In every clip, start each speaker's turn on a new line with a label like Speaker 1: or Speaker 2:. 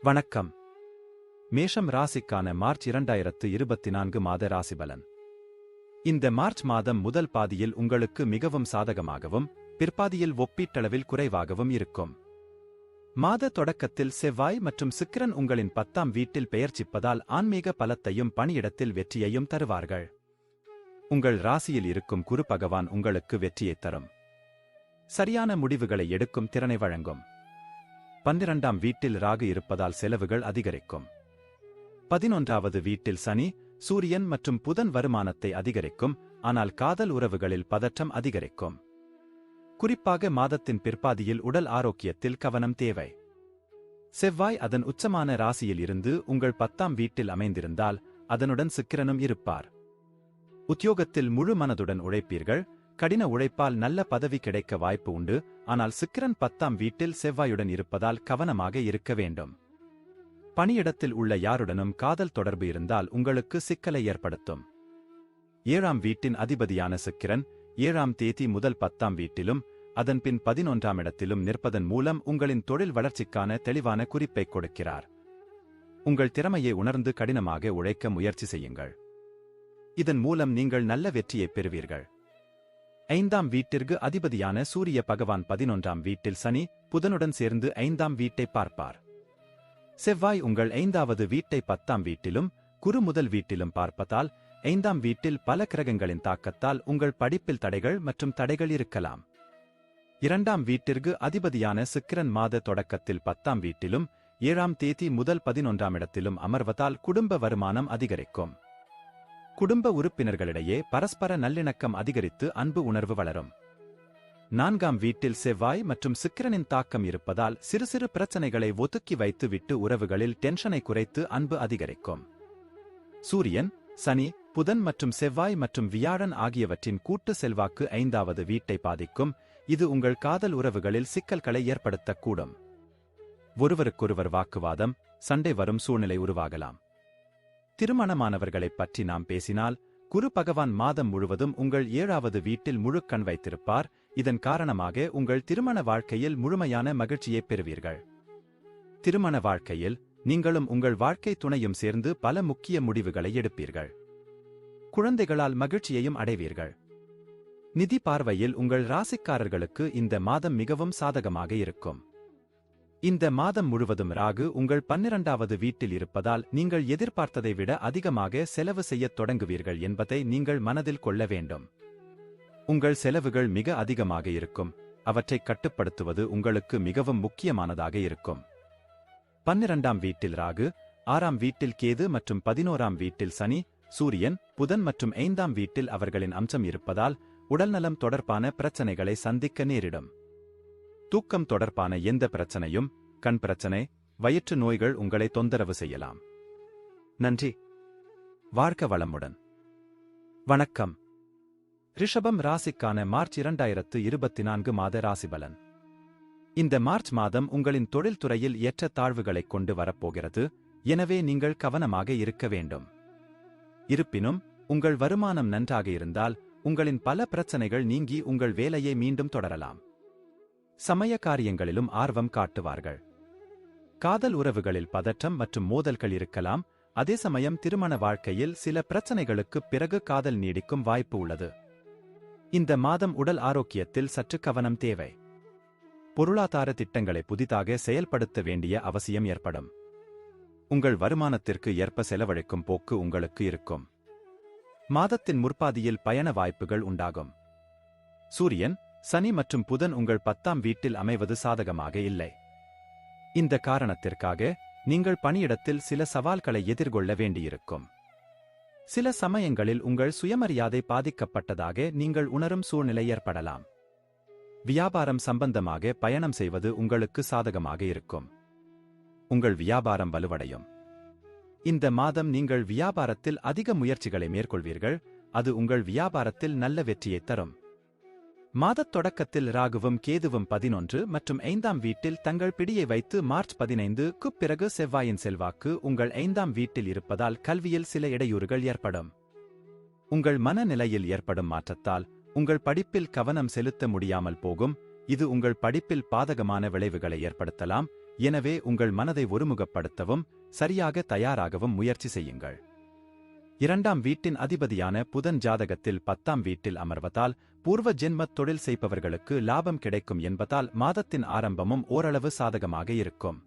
Speaker 1: வணக்கம். மேஷம் ராசிக்கான மார்ச் 2024 மாத ராசிபலன். இந்த மார்ச் மாதம் முதல் பாதியில் உங்களுக்கு மிகவும் சாதகமாகவும், பிற்பாதியில் ஒப்பீட்டளவில் குறைவாகவும் இருக்கும். மாத தொடக்கத்தில் செவ்வாய் மற்றும் சுக்கிரன் உங்களின் 10ஆம் வீட்டில் பெயர்ச்சிப்பதால் ஆன்மீக பலத்தையும் பணியிடத்தில் வெற்றியையும் தருவார்கள். உங்கள் ராசியில் இருக்கும் குரு பகவான் உங்களுக்கு வெற்றியைத் தரும். சரியான முடிவுகளை எடுக்கும் திறனை வழங்கும். 12ஆம் வீட்டில் ராகு இருப்பதால் செலவுகள் அதிகரிக்கும். 11வது வீட்டில் சனி, சூரியன் மற்றும் புதன் வருமானத்தை அதிகரிக்கும், ஆனால் காதல் உறவுகளில் பதற்றம் அதிகரிக்கும். குறிப்பாக மாதத்தின் பிற்பாதியில் உடல் ஆரோக்கியத்தில் கவனம் தேவை. செவ்வாய் அதன் உச்சமான ராசியில் இருந்து உங்கள் 10ஆம் வீட்டில் அமைந்திருந்தால் அதனுடன் சுக்கிரனும் இருப்பார். உத்தியோகத்தில் முழு மனதுடன் உழைப்பீர்கள். கடின உழைப்பால் நல்ல பதவி கிடைக்க வாய்ப்பு உண்டு, ஆனால் சுக்கிரன் 10ஆம் வீட்டில் செவ்வாயுடன் இருப்பதால் கவனமாக இருக்க வேண்டும். பணியிடத்தில் உள்ள யாருடனும் காதல் தொடர்பு இருந்தால் உங்களுக்கு சிக்கலை ஏற்படுத்தும். 7ஆம் வீட்டின் அதிபதியான சுக்கிரன் 7ஆம் தேதி முதல் 10ஆம் வீட்டிலும் அதன்பின் 11ஆம் இடத்திலும் நிற்பதன் மூலம் உங்களின் தொழில் வளர்ச்சிக்கான தெளிவான குறிப்பைக் கொடுக்கிறார். உங்கள் திறமையை உணர்ந்து கடினமாக உழைக்க முயற்சி செய்யுங்கள். இதன் மூலம் நீங்கள் நல்ல வெற்றியைப் பெறுவீர்கள். 5ஆம் வீட்டிற்கு அதிபதியான சூரிய பகவான் 11ஆம் வீட்டில் சனி, புதனுடன் சேர்ந்து 5ஆம் வீட்டை பார்ப்பார். செவ்வாய் உங்கள் 5வது வீட்டை 10ஆம் வீட்டிலும் குரு முதல் வீட்டிலும் பார்ப்பதால் 5ஆம் வீட்டில் பல கிரகங்களின் தாக்கத்தால் உங்கள் படிப்பில் தடைகள் மற்றும் தடைகள் இருக்கலாம். 2ஆம் வீட்டிற்கு அதிபதியான சுக்கிரன் மாத தொடக்கத்தில் 10ஆம் வீட்டிலும் 7ஆம் தேதி முதல் 11ஆம் இடத்திலும் அமர்வதால் குடும்ப வருமானம் அதிகரிக்கும். குடும்ப உறுப்பினர்களிடையே பரஸ்பர நல்லிணக்கம் அதிகரித்து அன்பு உணர்வு வளரும். 4ஆம் வீட்டில் செவ்வாய் மற்றும் சுக்கிரனின் தாக்கம் இருப்பதால் சிறு சிறு பிரச்சனைகளை ஒதுக்கி வைத்து விட்டு உறவுகளில் டென்ஷனை குறைத்து அன்பு அதிகரிக்கும். சூரியன், சனி, புதன் மற்றும் செவ்வாய் மற்றும் வியாழன் ஆகியவற்றின் கூட்டு செல்வாக்கு 5வது வீட்டை பாதிக்கும். இது உங்கள் காதல் உறவுகளில் சிக்கல்களை ஏற்படுத்தக்கூடும். ஒருவருக்கொருவர் வாக்குவாதம், சண்டை வரும் சூழ்நிலை உருவாகலாம். திருமணமானவர்களைப் பற்றி நாம் பேசினால், குரு பகவான் மாதம் முழுவதும் உங்கள் 7வது வீட்டில் முழு கண் வைத்திருப்பார். இதன் காரணமாக உங்கள் திருமண வாழ்க்கையில் முழுமையான மகிழ்ச்சியைப் பெறுவீர்கள். திருமண வாழ்க்கையில் நீங்களும் உங்கள் வாழ்க்கை துணையும் சேர்ந்து பல முக்கிய முடிவுகளை எடுப்பீர்கள். குழந்தைகளால் மகிழ்ச்சியையும் அடைவீர்கள். நிதி பார்வையில் உங்கள் ராசிக்காரர்களுக்கு இந்த மாதம் மிகவும் சாதகமாக இருக்கும். இந்த மாதம் முழுவதும் ராகு உங்கள் 12வது வீட்டில் இருப்பதால் நீங்கள் எதிர்பார்த்ததை விட அதிகமாக செலவு செய்யத் தொடங்குவீர்கள் என்பதை நீங்கள் மனதில் கொள்ள வேண்டும். உங்கள் செலவுகள் மிக அதிகமாக இருக்கும். அவற்றைக் கட்டுப்படுத்துவது உங்களுக்கு மிகவும் முக்கியமானதாக இருக்கும். 12ஆம் வீட்டில் ராகு, 6ஆம் வீட்டில் கேது மற்றும் 11ஆம் வீட்டில் சனி, சூரியன், புதன் மற்றும் 5ஆம் வீட்டில் அவர்களின் அம்சம் இருப்பதால் உடல்நலம் தொடர்பான பிரச்சனைகளை சந்திக்க நேரிடும். தூக்கம் தொடர்பான எந்த பிரச்சனையும், கண் பிரச்சனை, வயிற்று நோய்கள் உங்களை தொந்தரவு செய்யலாம். நன்றி. வாழ்க வளமுடன். வணக்கம். ரிஷபம் ராசிக்கான மார்ச் 2024 மாத ராசிபலன். இந்த மார்ச் மாதம் உங்களின் தொழில் துறையில் ஏற்ற தாழ்வுகளைக் கொண்டு வரப்போகிறது, எனவே நீங்கள் கவனமாக இருக்க வேண்டும். இருப்பினும் உங்கள் வருமானம் நன்றாக இருந்தால் உங்களின் பல பிரச்சனைகள் நீங்கி உங்கள் வேலையை மீண்டும் தொடரலாம். சமய காரியங்களிலும் ஆர்வம் காட்டுவார்கள். காதல் உறவுகளில் பதற்றம் மற்றும் மோதல்கள் இருக்கலாம். அதே சமயம் திருமண வாழ்க்கையில் சில பிரச்சனைகளுக்குப் பிறகு காதல் நீடிக்கும் வாய்ப்பு உள்ளது. இந்த மாதம் உடல் ஆரோக்கியத்தில் சற்று கவனம் தேவை. பொருளாதார திட்டங்களை புதிதாக செயல்படுத்த வேண்டிய அவசியம் ஏற்படும். உங்கள் வருமானத்திற்கு ஏற்ப செலவழிக்கும் போக்கு உங்களுக்கு இருக்கும். மாதத்தின் முற்பாதியில் பயண வாய்ப்புகள் உண்டாகும். சூரியன், சனி மற்றும் புதன் உங்கள் 10ஆம் வீட்டில் அமைவது சாதகமாக இல்லை. இந்த காரணத்திற்காக நீங்கள் பணியிடத்தில் சில சவால்களை எதிர்கொள்ள வேண்டியிருக்கும். சில சமயங்களில் உங்கள் சுயமரியாதை பாதிக்கப்பட்டதாக நீங்கள் உணரும் சூழ்நிலை ஏற்படலாம். வியாபாரம் சம்பந்தமாக பயணம் செய்வது உங்களுக்கு சாதகமாக இருக்கும். உங்கள் வியாபாரம் வலுவடையும். இந்த மாதம் நீங்கள் வியாபாரத்தில் அதிக முயற்சிகளை மேற்கொள்வீர்கள். அது உங்கள் வியாபாரத்தில் நல்ல வெற்றியைத் தரும். மாதத் தொடக்கத்தில் ராகுவும் கேதுவும் 11 மற்றும் 5ஆம் வீட்டில் தங்கள் பிடியை வைத்து மார்ச் 15க்குப் பிறகு செவ்வாயின் செல்வாக்கு உங்கள் 5ஆம் வீட்டில் இருப்பதால் கல்வியில் சில இடையூறுகள் ஏற்படும். உங்கள் மனநிலையில் ஏற்படும் மாற்றத்தால் உங்கள் படிப்பில் கவனம் செலுத்த முடியாமல் போகும். இது உங்கள் படிப்பில் பாதகமான விளைவுகளை ஏற்படுத்தலாம். எனவே உங்கள் மனதை ஒருமுகப்படுத்தவும் சரியாக தயாராகவும் முயற்சி செய்யுங்கள். 2ஆம் வீட்டின் அதிபதியான புதன் ஜாதகத்தில் 10ஆம் வீட்டில் அமர்வதால் பூர்வ ஜென்மத் தொழில் செய்பவர்களுக்கு லாபம் கிடைக்கும் என்பதால் மாதத்தின் ஆரம்பமும் ஓரளவு சாதகமாக இருக்கும்.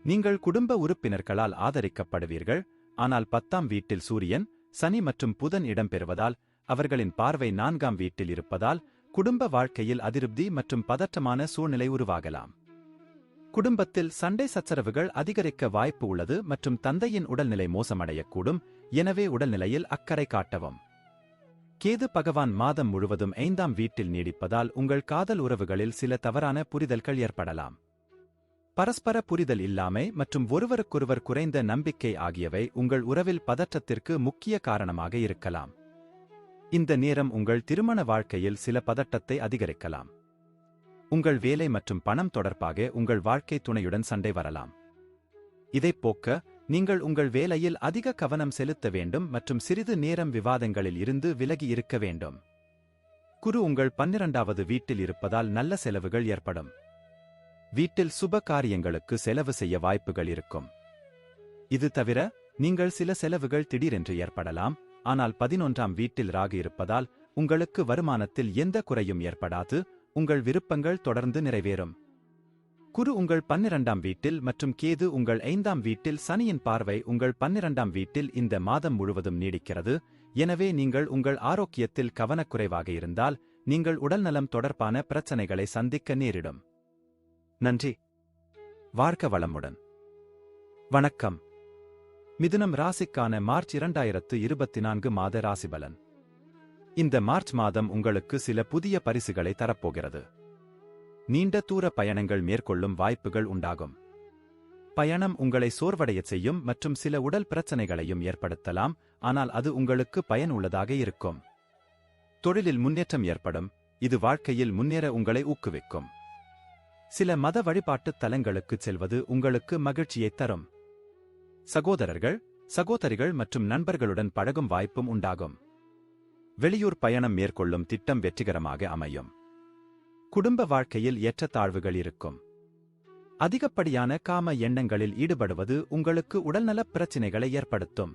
Speaker 1: நீங்கள் குடும்ப உறுப்பினர்களால் ஆதரிக்கப்படுவீர்கள். ஆனால் 10ஆம் வீட்டில் சூரியன், சனி மற்றும் புதன் இடம்பெறுவதால் அவர்களின் பார்வை 4ஆம் வீட்டில் இருப்பதால் குடும்ப வாழ்க்கையில் அதிருப்தி மற்றும் பதற்றமான சூழ்நிலை உருவாகலாம். குடும்பத்தில் சண்டை சச்சரவுகள் அதிகரிக்க வாய்ப்பு உள்ளது மற்றும் தந்தையின் உடல்நிலை மோசமடையக்கூடும். எனவே உடல்நிலையில் அக்கறை காட்டவும். கேது பகவான் மாதம் முழுவதும் 5ஆம் வீட்டில் நீடிப்பதால் உங்கள் காதல் உறவுகளில் சில தவறான புரிதல்கள் ஏற்படலாம். பரஸ்பர புரிதல் இல்லாமை மற்றும் ஒருவருக்கொருவர் குறைந்த நம்பிக்கை ஆகியவை உங்கள் உறவில் பதற்றத்திற்கு முக்கிய காரணமாக இருக்கலாம். இந்த நேரம் உங்கள் திருமண வாழ்க்கையில் சில பதட்டத்தை அதிகரிக்கலாம். உங்கள் வேலை மற்றும் பணம் தொடர்பாக உங்கள் வாழ்க்கை துணையுடன் சண்டை வரலாம். இதைப் போக்க நீங்கள் உங்கள் வேலையில் அதிக கவனம் செலுத்த வேண்டும் மற்றும் சிறிது நேரம் விவாதங்களில் இருந்து விலகி இருக்க வேண்டும். குரு உங்கள் 12ஆவது வீட்டில் இருப்பதால் நல்ல செலவுகள் ஏற்படும். வீட்டில் சுப காரியங்களுக்கு செலவு செய்ய வாய்ப்புகள் இருக்கும். இது தவிர நீங்கள் சில செலவுகள் திடீரென்று ஏற்படலாம். ஆனால் 11ஆம் வீட்டில் ராகு இருப்பதால் உங்களுக்கு வருமானத்தில் எந்த குறையும் ஏற்படாது. உங்கள் விருப்பங்கள் தொடர்ந்து நிறைவேறும். குரு உங்கள் 12ஆம் வீட்டில் மற்றும் கேது உங்கள் 5ஆம் வீட்டில் சனியின் பார்வை உங்கள் 12ஆம் வீட்டில் இந்த மாதம் முழுவதும் நீடிக்கிறது. எனவே நீங்கள் உங்கள் ஆரோக்கியத்தில் கவனக்குறைவாக இருந்தால் நீங்கள் உடல்நலம் தொடர்பான பிரச்சனைகளை சந்திக்க நேரிடும். நன்றி. வாழ்க வளமுடன். வணக்கம். மிதுனம் ராசிக்கான மார்ச் 2024 மாத ராசிபலன். இந்த மார்ச் மாதம் உங்களுக்கு சில புதிய பரிசுகளை தரப்போகிறது. நீண்ட தூர பயணங்கள் மேற்கொள்ளும் வாய்ப்புகள் உண்டாகும். பயணம் உங்களை சோர்வடையச் செய்யும் மற்றும் சில உடல் பிரச்சனைகளையும் ஏற்படுத்தலாம். ஆனால் அது உங்களுக்கு பயனுள்ளதாக இருக்கும். தொழிலில் முன்னேற்றம் ஏற்படும். இது வாழ்க்கையில் முன்னேற உங்களை ஊக்குவிக்கும். சில மத வழிபாட்டுத் தலங்களுக்குச் செல்வது உங்களுக்கு மகிழ்ச்சியைத் தரும். சகோதரர்கள், சகோதரிகள் மற்றும் நண்பர்களுடன் பழகும் வாய்ப்பும் உண்டாகும். வெளியூர் பயணம் மேற்கொள்ளும் திட்டம் வெற்றிகரமாக அமையும். குடும்ப வாழ்க்கையில் ஏற்றத்தாழ்வுகள் இருக்கும். அதிகப்படியான காம எண்ணங்களில் ஈடுபடுவது உங்களுக்கு உடல்நலப் பிரச்சினைகளை ஏற்படுத்தும்.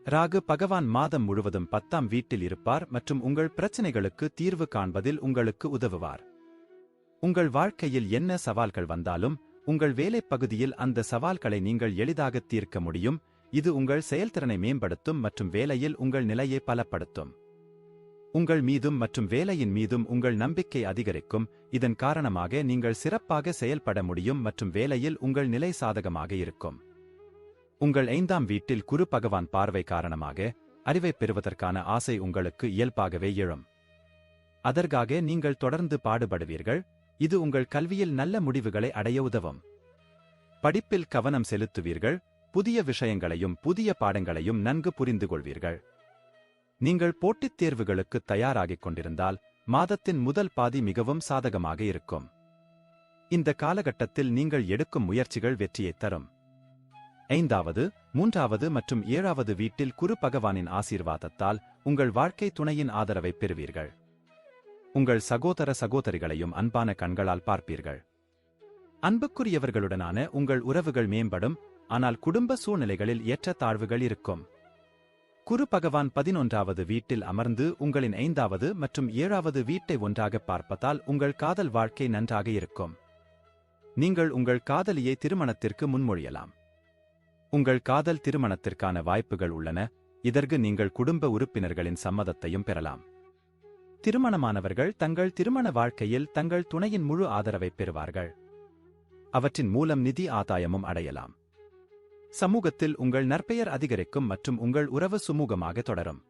Speaker 1: ராகு பகவான் மாதம் முழுவதும் 10ஆம் வீட்டில் இருப்பார் மற்றும் உங்கள் பிரச்சினைகளுக்கு தீர்வு காண்பதில் உங்களுக்கு உதவுவார். உங்கள் வாழ்க்கையில் என்ன சவால்கள் வந்தாலும் உங்கள் வேலைப் பகுதியில் அந்த சவால்களை நீங்கள் எளிதாக தீர்க்க முடியும். இது உங்கள் செயல்திறனை மேம்படுத்தும் மற்றும் வேலையில் உங்கள் நிலையை பலப்படுத்தும். உங்கள் மீதும் மற்றும் வேலையின் மீதும் உங்கள் நம்பிக்கை அதிகரிக்கும். இதன் காரணமாக நீங்கள் சிறப்பாக செயல்பட முடியும் மற்றும் வேலையில் உங்கள் நிலை சாதகமாக இருக்கும். உங்கள் 5ஆம் வீட்டில் குரு பகவான் பார்வை காரணமாக அறிவைப் பெறுவதற்கான ஆசை உங்களுக்கு இயல்பாகவே எழும். அதற்காக நீங்கள் தொடர்ந்து பாடுபடுவீர்கள். இது உங்கள் கல்வியில் நல்ல முடிவுகளை அடைய உதவும். படிப்பில் கவனம் செலுத்துவீர்கள். புதிய விஷயங்களையும் புதிய பாடங்களையும் நன்கு புரிந்து கொள்வீர்கள். நீங்கள் போட்டித் தேர்வுகளுக்கு தயாராகிக் கொண்டிருந்தால் மாதத்தின் முதல் பாதி மிகவும் சாதகமாக இருக்கும். இந்த காலகட்டத்தில் நீங்கள் எடுக்கும் முயற்சிகள் வெற்றியைத் தரும். 5ஆவது, 3ஆவது மற்றும் 7ஆவது வீட்டில் குரு பகவானின் ஆசீர்வாதத்தால் உங்கள் வாழ்க்கை துணையின் ஆதரவைப் பெறுவீர்கள். உங்கள் சகோதர சகோதரிகளையும் அன்பான கண்களால் பார்ப்பீர்கள். அன்புக்குரியவர்களுடனான உங்கள் உறவுகள் மேம்படும். ஆனால் குடும்ப சூழ்நிலைகளில் ஏற்றத்தாழ்வுகள் இருக்கும். குரு பகவான் 11ஆவது வீட்டில் அமர்ந்து உங்களின் 5ஆவது மற்றும் 7ஆவது வீட்டை ஒன்றாக பார்ப்பதால் உங்கள் காதல் வாழ்க்கை நன்றாக இருக்கும். நீங்கள் உங்கள் காதலியை திருமணத்திற்கு முன்மொழியலாம். உங்கள் காதல் திருமணத்திற்கான வாய்ப்புகள் உள்ளன. இதற்கு நீங்கள் குடும்ப உறுப்பினர்களின் சம்மதத்தையும் பெறலாம். திருமணமானவர்கள் தங்கள் திருமண வாழ்க்கையில் தங்கள் துணையின் முழு ஆதரவைப் பெறுவார்கள். அவற்றின் மூலம் நிதி ஆதாயமும் அடையலாம். சமூகத்தில் உங்கள் நற்பெயர் அதிகரிக்கும் மற்றும் உங்கள் உறவு சுமூகமாக தொடரும்.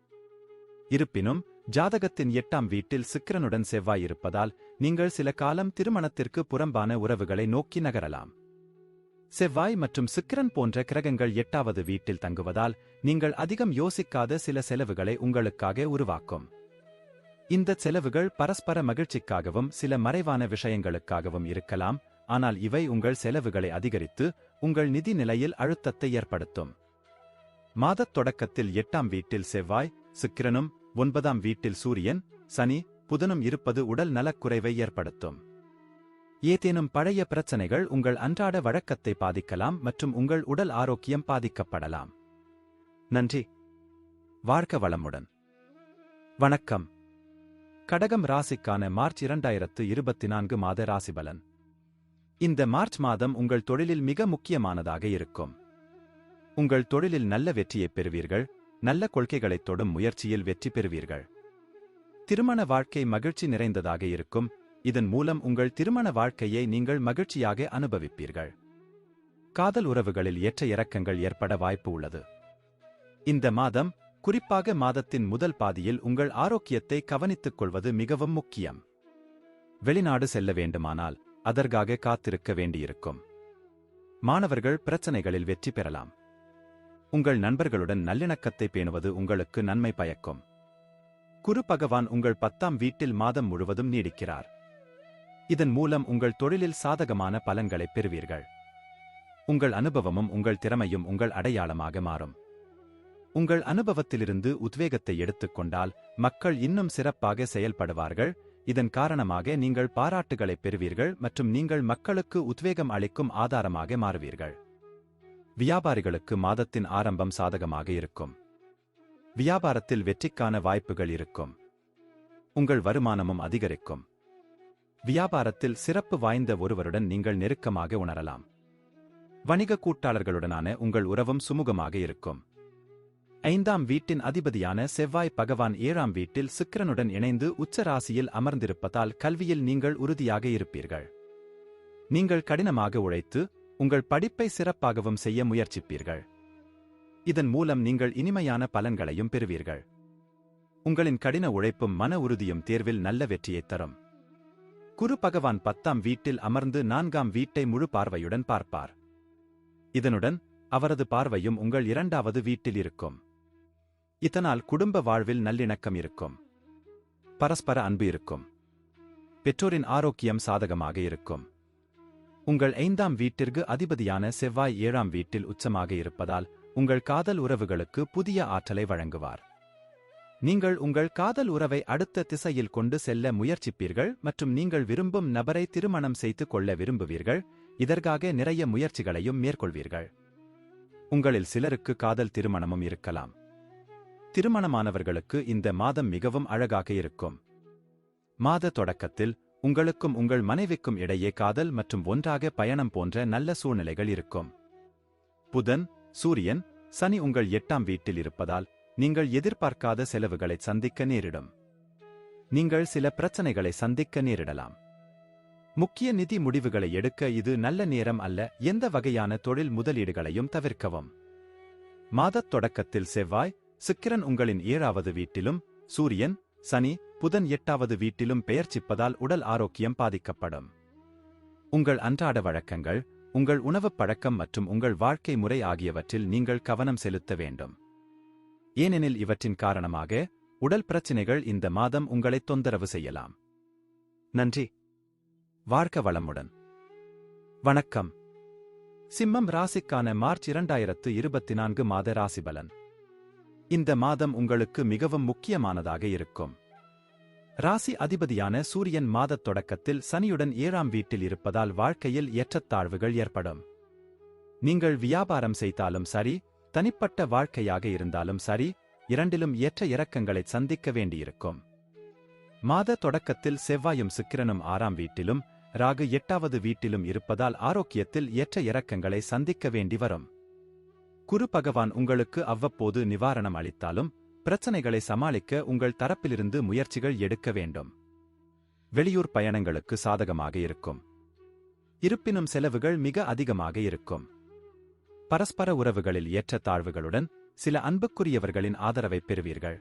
Speaker 1: இருப்பினும் ஜாதகத்தின் 8ஆம் வீட்டில் சுக்கிரனுடன் செவ்வாய் இருப்பதால் நீங்கள் சில காலம் திருமணத்திற்கு புறம்பான உறவுகளை நோக்கி நகரலாம். செவ்வாய் மற்றும் சுக்கிரன் போன்ற கிரகங்கள் 8ஆவது வீட்டில் தங்குவதால் நீங்கள் அதிகம் யோசிக்காத சில செலவுகளை உங்களுக்காக உருவாக்கும். இந்த செலவுகள் பரஸ்பர மகிழ்ச்சிக்காகவும் சில மறைவான விஷயங்களுக்காகவும் இருக்கலாம். ஆனால் இவை உங்கள் செலவுகளை அதிகரித்து உங்கள் நிதி நிலையில் அழுத்தத்தை ஏற்படுத்தும். மாதத் தொடக்கத்தில் 8ஆம் வீட்டில் செவ்வாய், சுக்கிரனும் 9ஆம் வீட்டில் சூரியன், சனி, புதனும் இருப்பது உடல் நலக்குறைவை ஏற்படுத்தும். ஏதேனும் பழைய பிரச்சனைகள் உங்கள் அன்றாட வழக்கத்தை பாதிக்கலாம் மற்றும் உங்கள் உடல் ஆரோக்கியம் பாதிக்கப்படலாம். நன்றி. வாழ்க வளமுடன். வணக்கம். கடகம் ராசிக்கான மார்ச் 2024 மாத ராசிபலன். இந்த மார்ச் மாதம் உங்கள் தொழிலில் மிக முக்கியமானதாக இருக்கும். உங்கள் தொழிலில் நல்ல வெற்றியைப் பெறுவீர்கள். நல்ல கொள்கைகளைத் தொடும் முயற்சியில் வெற்றி பெறுவீர்கள். திருமண வாழ்க்கை மகிழ்ச்சி நிறைந்ததாக இருக்கும். இதன் மூலம் உங்கள் திருமண வாழ்க்கையை நீங்கள் மகிழ்ச்சியாக அனுபவிப்பீர்கள். காதல் உறவுகளில் ஏற்ற இறக்கங்கள் ஏற்பட வாய்ப்பு உள்ளது. இந்த மாதம், குறிப்பாக மாதத்தின் முதல் பாதியில் உங்கள் ஆரோக்கியத்தை கவனித்துக் கொள்வது மிகவும் முக்கியம். வெளிநாடு செல்ல வேண்டுமானால் அதற்காக காத்திருக்க வேண்டியிருக்கும். மாணவர்கள் பிரச்சனைகளில் வெற்றி பெறலாம். உங்கள் நண்பர்களுடன் நல்லிணக்கத்தை பேணுவது உங்களுக்கு நன்மை பயக்கும். குரு பகவான் உங்கள் 10ஆம் வீட்டில் மாதம் முழுவதும் நீடிக்கிறார். இதன் மூலம் உங்கள் தொழிலில் சாதகமான பலன்களைப் பெறுவீர்கள். உங்கள் அனுபவமும் உங்கள் திறமையும் உங்கள் அடையாளமாக மாறும். உங்கள் அனுபவத்திலிருந்து உத்வேகத்தை எடுத்துக்கொண்டால் மக்கள் இன்னும் சிறப்பாக செயல்படுவார்கள். இதன் காரணமாக நீங்கள் பாராட்டுகளைப் பெறுவீர்கள் மற்றும் நீங்கள் மக்களுக்கு உத்வேகம் அளிக்கும் ஆதாரமாக மாறுவீர்கள். வியாபாரிகளுக்கு மாதத்தின் ஆரம்பம் சாதகமாக இருக்கும். வியாபாரத்தில் வெற்றிக்கான வாய்ப்புகள் இருக்கும். உங்கள் வருமானமும் அதிகரிக்கும். வியாபாரத்தில் சிறப்பு வாய்ந்த ஒருவருடன் நீங்கள் நெருக்கமாக உணரலாம். வணிக கூட்டாளர்களுடனான உங்கள் உறவும் சுமூகமாக இருக்கும். 5ஆம் வீட்டின் அதிபதியான செவ்வாய் பகவான் 7ஆம் வீட்டில் சுக்கிரனுடன் இணைந்து உச்ச ராசியில் அமர்ந்திருப்பதால் கல்வியில் நீங்கள் உறுதியாக இருப்பீர்கள். நீங்கள் கடினமாக உழைத்து உங்கள் படிப்பை சிறப்பாகவும் செய்ய முயற்சிப்பீர்கள். இதன் மூலம் நீங்கள் இனிமையான பலன்களையும் பெறுவீர்கள். உங்களின் கடின உழைப்பும் மன உறுதியும் தேர்வில் நல்ல வெற்றியைத் தரும். குரு பகவான் 10ஆம் வீட்டில் அமர்ந்து 4ஆம் வீட்டை முழு பார்வையுடன் பார்ப்பார். இதனுடன் அவரது பார்வையும் உங்கள் 2வது வீட்டில் இருக்கும். இதனால் குடும்ப வாழ்வில் நல்லிணக்கம் இருக்கும். பரஸ்பர அன்பு இருக்கும். பெற்றோரின் ஆரோக்கியம் சாதகமாக இருக்கும். உங்கள் 5ஆம் வீட்டிற்கு அதிபதியான செவ்வாய் 7ஆம் வீட்டில் உச்சமாக இருப்பதால் உங்கள் காதல் உறவுகளுக்கு புதிய ஆற்றலை வழங்குவார். நீங்கள் உங்கள் காதல் உறவை அடுத்த திசையில் கொண்டு செல்ல முயற்சிப்பீர்கள் மற்றும் நீங்கள் விரும்பும் நபரை திருமணம் செய்து கொள்ள விரும்புவீர்கள். இதற்காக நிறைய முயற்சிகளையும் மேற்கொள்வீர்கள். உங்களில் சிலருக்கு காதல் திருமணமும் இருக்கலாம். திருமணமானவர்களுக்கு இந்த மாதம் மிகவும் அழகாக இருக்கும். மாத தொடக்கத்தில் உங்களுக்கும் உங்கள் மனைவிக்கும் இடையே காதல் மற்றும் ஒன்றாக பயணம் போன்ற நல்ல சூழ்நிலைகள் இருக்கும். புதன், சூரியன், சனி உங்கள் 8ஆம் வீட்டில் இருப்பதால் நீங்கள் எதிர்பார்க்காத செலவுகளை சந்திக்க நேரிடும். நீங்கள் சில பிரச்சனைகளை சந்திக்க நேரிடலாம். முக்கிய நிதி முடிவுகளை எடுக்க இது நல்ல நேரம் அல்ல. எந்த வகையான தொழில் முதலீடுகளையும் தவிர்க்கவும். மாதத் தொடக்கத்தில் செவ்வாய், சுக்கிரன் உங்களின் 7வது வீட்டிலும் சூரியன், சனி, புதன் 8வது வீட்டிலும் பெயர்ச்சிப்பதால் உடல் ஆரோக்கியம் பாதிக்கப்படும். உங்கள் அன்றாட வழக்கங்கள், உங்கள் உணவுப் பழக்கம் மற்றும் உங்கள் வாழ்க்கை முறை ஆகியவற்றில் நீங்கள் கவனம் செலுத்த வேண்டும். ஏனெனில் இவற்றின் காரணமாக உடல் பிரச்சினைகள் இந்த மாதம் உங்களை தொந்தரவு செய்யலாம். நன்றி. வாழ்க வளமுடன். வணக்கம். சிம்மம் ராசிக்கான மார்ச் 2024 மாத ராசிபலன். இந்த மாதம் உங்களுக்கு மிகவும் முக்கியமானதாக இருக்கும். ராசி அதிபதியான சூரியன் மாதத் தொடக்கத்தில் சனியுடன் 7ஆம் வீட்டில் இருப்பதால் வாழ்க்கையில் ஏற்றத்தாழ்வுகள் ஏற்படும். நீங்கள் வியாபாரம் செய்தாலும் சரி, தனிப்பட்ட வாழ்க்கையாக இருந்தாலும் சரி, இரண்டிலும் ஏற்ற இறக்கங்களை சந்திக்க வேண்டியிருக்கும். மாத தொடக்கத்தில் செவ்வாயும் சுக்கிரனும் 6ஆம் வீட்டிலும் ராகு 8வது வீட்டிலும் இருப்பதால் ஆரோக்கியத்தில் ஏற்ற இறக்கங்களை சந்திக்க வேண்டி வரும். குரு பகவான் உங்களுக்கு அவ்வப்போது நிவாரணம் அளித்தாலும் பிரச்சனைகளை சமாளிக்க உங்கள் தரப்பிலிருந்து முயற்சிகள் எடுக்க வேண்டும். வெளியூர் பயணங்களுக்கு சாதகமாக இருக்கும். இருப்பினும் செலவுகள் மிக அதிகமாக இருக்கும். பரஸ்பர உறவுகளில் ஏற்ற தாழ்வுகளுடன் சில அன்புக்குரியவர்களின் ஆதரவைப் பெறுவீர்கள்.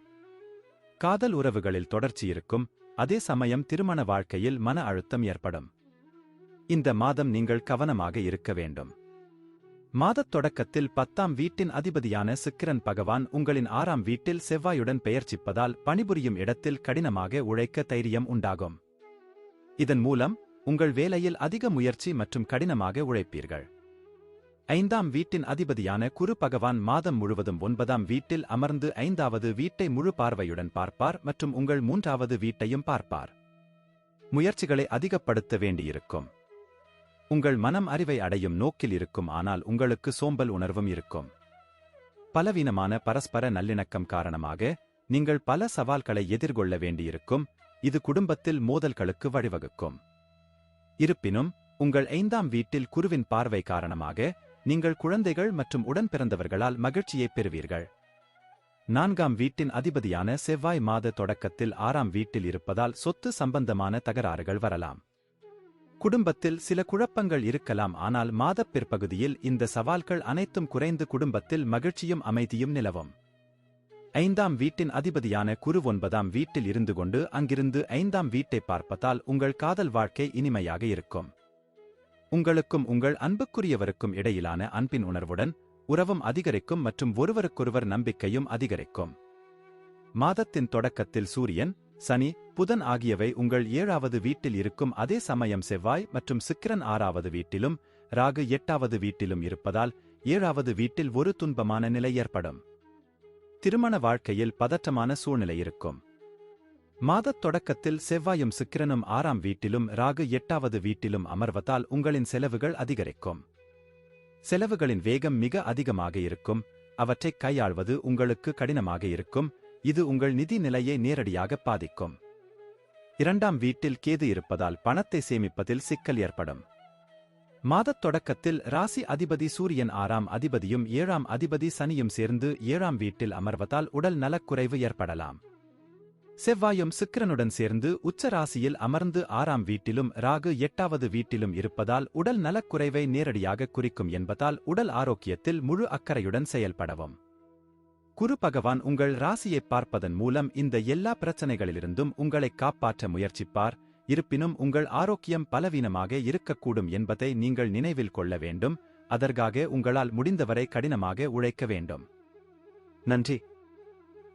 Speaker 1: காதல் உறவுகளில் தொடர்ச்சி இருக்கும். அதே சமயம் திருமண வாழ்க்கையில் மன அழுத்தம் ஏற்படும். இந்த மாதம் நீங்கள் கவனமாக இருக்க வேண்டும். மாதத் தொடக்கத்தில் 10ஆம் வீட்டின் அதிபதியான சுக்கிரன் பகவான் உங்களின் 6ஆம் வீட்டில் செவ்வாயுடன் பெயர்ச்சிப்பதால் பணிபுரியும் இடத்தில் கடினமாக உழைக்க தைரியம் உண்டாகும். இதன் மூலம் உங்கள் வேலையில் அதிக முயற்சி மற்றும் கடினமாக உழைப்பீர்கள். 5ஆம் வீட்டின் அதிபதியான குரு பகவான் மாதம் முழுவதும் 9ஆம் வீட்டில் அமர்ந்து 5வது வீட்டை முழு பார்வையுடன் பார்ப்பார் மற்றும் உங்கள் 3வது வீட்டையும் பார்ப்பார். முயற்சிகளை அதிகப்படுத்த வேண்டியிருக்கும். உங்கள் மனம் அறிவை அடையும் நோக்கில் இருக்கும், ஆனால் உங்களுக்கு சோம்பல் உணர்வும் இருக்கும். பலவீனமான பரஸ்பர நல்லிணக்கம் காரணமாக நீங்கள் பல சவால்களை எதிர்கொள்ள வேண்டியிருக்கும். இது குடும்பத்தில் மோதல்களுக்கு வழிவகுக்கும். இருப்பினும் உங்கள் 5ஆம் வீட்டில் குருவின் பார்வை காரணமாக நீங்கள் குழந்தைகள் மற்றும் உடன்பிறந்தவர்களால் மகிழ்ச்சியைப் பெறுவீர்கள். 4ஆம் வீட்டின் அதிபதியான செவ்வாய் மாத தொடக்கத்தில் 6ஆம் வீட்டில் இருப்பதால் சொத்து சம்பந்தமான தகராறுகள் வரலாம். குடும்பத்தில் சில குழப்பங்கள் இருக்கலாம், ஆனால் மாதப் பிற்பகுதியில் இந்த சவால்கள் அனைத்தும் குறைந்து குடும்பத்தில் மகிழ்ச்சியும் அமைதியும் நிலவும். 5ஆம் வீட்டின் அதிபதியான குரு 9ஆம் வீட்டில் இருந்து கொண்டு அங்கிருந்து 5ஆம் வீட்டை பார்ப்பதால் உங்கள் காதல் வாழ்க்கை இனிமையாக இருக்கும். உங்களுக்கும் உங்கள் அன்புக்குரியவருக்கும் இடையிலான அன்பின் உணர்வுடன் உறவும் அதிகரிக்கும் மற்றும் ஒருவருக்கொருவர் நம்பிக்கையும் அதிகரிக்கும். மாதத்தின் தொடக்கத்தில் சூரியன், சனி, புதன் ஆகியவை உங்கள் 7ஆவது வீட்டில் இருக்கும். அதே சமயம் செவ்வாய் மற்றும் சுக்கிரன் 6ஆவது வீட்டிலும் ராகு 8ஆவது வீட்டிலும் இருப்பதால் 7ஆவது வீட்டில் ஒரு துன்பமான நிலை ஏற்படும். திருமண வாழ்க்கையில் பதற்றமான சூழ்நிலை இருக்கும். மாதத் தொடக்கத்தில் செவ்வாயும் சுக்கிரனும் 6ஆம் வீட்டிலும் ராகு 8ஆவது வீட்டிலும் அமர்வதால் உங்களின் செலவுகள் அதிகரிக்கும். செலவுகளின் வேகம் மிக அதிகமாக இருக்கும். அவற்றைக் கையாள்வது உங்களுக்கு கடினமாக இருக்கும். இது உங்கள் நிதி நிலையை நேரடியாக பாதிக்கும். 2ஆம் வீட்டில் கேது இருப்பதால் பணத்தை சேமிப்பதில் சிக்கல் ஏற்படும். மாதத் தொடக்கத்தில் ராசி அதிபதி சூரியன் 6ஆம் அதிபதியும் 7ஆம் அதிபதி சனியும் சேர்ந்து 7ஆம் வீட்டில் அமர்வதால் உடல் நலக்குறைவு ஏற்படலாம். செவ்வாயும் சுக்கிரனுடன் சேர்ந்து உச்ச ராசியில் அமர்ந்து 6ஆம் வீட்டிலும் ராகு 8ஆவது வீட்டிலும் இருப்பதால் உடல் நலக்குறைவை நேரடியாக குறிக்கும் என்பதால் உடல் ஆரோக்கியத்தில் முழு அக்கறையுடன் செயல்படவும். குரு பகவான் உங்கள் ராசியைப் பார்ப்பதன் மூலம் இந்த எல்லா பிரச்சனைகளிலிருந்தும் உங்களை காப்பாற்ற முயற்சிப்பார். இருப்பினும் உங்கள் ஆரோக்கியம் பலவீனமாக இருக்கக்கூடும் என்பதை நீங்கள் நினைவில் கொள்ள வேண்டும். அதற்காக உங்களால் முடிந்தவரை கடினமாக உழைக்க வேண்டும். நன்றி.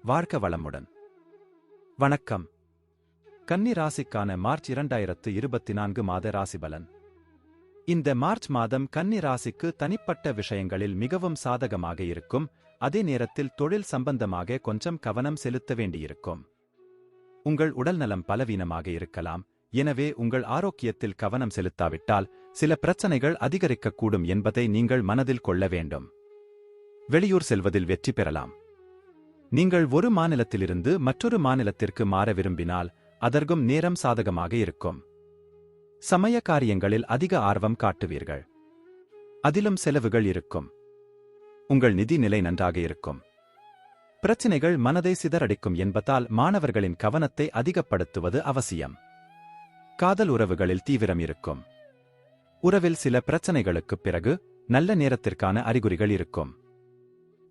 Speaker 1: வாழ்க வளமுடன். வணக்கம். கன்னி ராசிக்கான மார்ச் 2024 மாத ராசிபலன். இந்த மார்ச் மாதம் கன்னி ராசிக்கு தனிப்பட்ட விஷயங்களில் மிகவும் சாதகமாக இருக்கும். அதே நேரத்தில் தொழில் சம்பந்தமாக கொஞ்சம் கவனம் செலுத்த வேண்டியிருக்கும். உங்கள் உடல்நலம் பலவீனமாக இருக்கலாம். எனவே உங்கள் ஆரோக்கியத்தில் கவனம் செலுத்தாவிட்டால் சில பிரச்சனைகள் அதிகரிக்கக்கூடும் என்பதை நீங்கள் மனதில் கொள்ள வேண்டும். வெளியூர் செல்வதில் வெற்றி பெறலாம். நீங்கள் ஒரு மாநிலத்திலிருந்து மற்றொரு மாநிலத்திற்கு மாற விரும்பினால் அதற்கும் நேரம் சாதகமாக இருக்கும். சமய காரியங்களில் அதிக ஆர்வம் காட்டுவீர்கள். அதிலும் செலவுகள் இருக்கும். உங்கள் நிதி நிலை நன்றாக இருக்கும். பிரச்சினைகள் மனதை சிதறடிக்கும் என்பதால் மாணவர்களின் கவனத்தை அதிகப்படுத்துவது அவசியம். காதல் உறவுகளில் தீவிரம் இருக்கும். உறவில் சில பிரச்சனைகளுக்குப் பிறகு நல்ல நேரத்திற்கான அறிகுறிகள் இருக்கும்.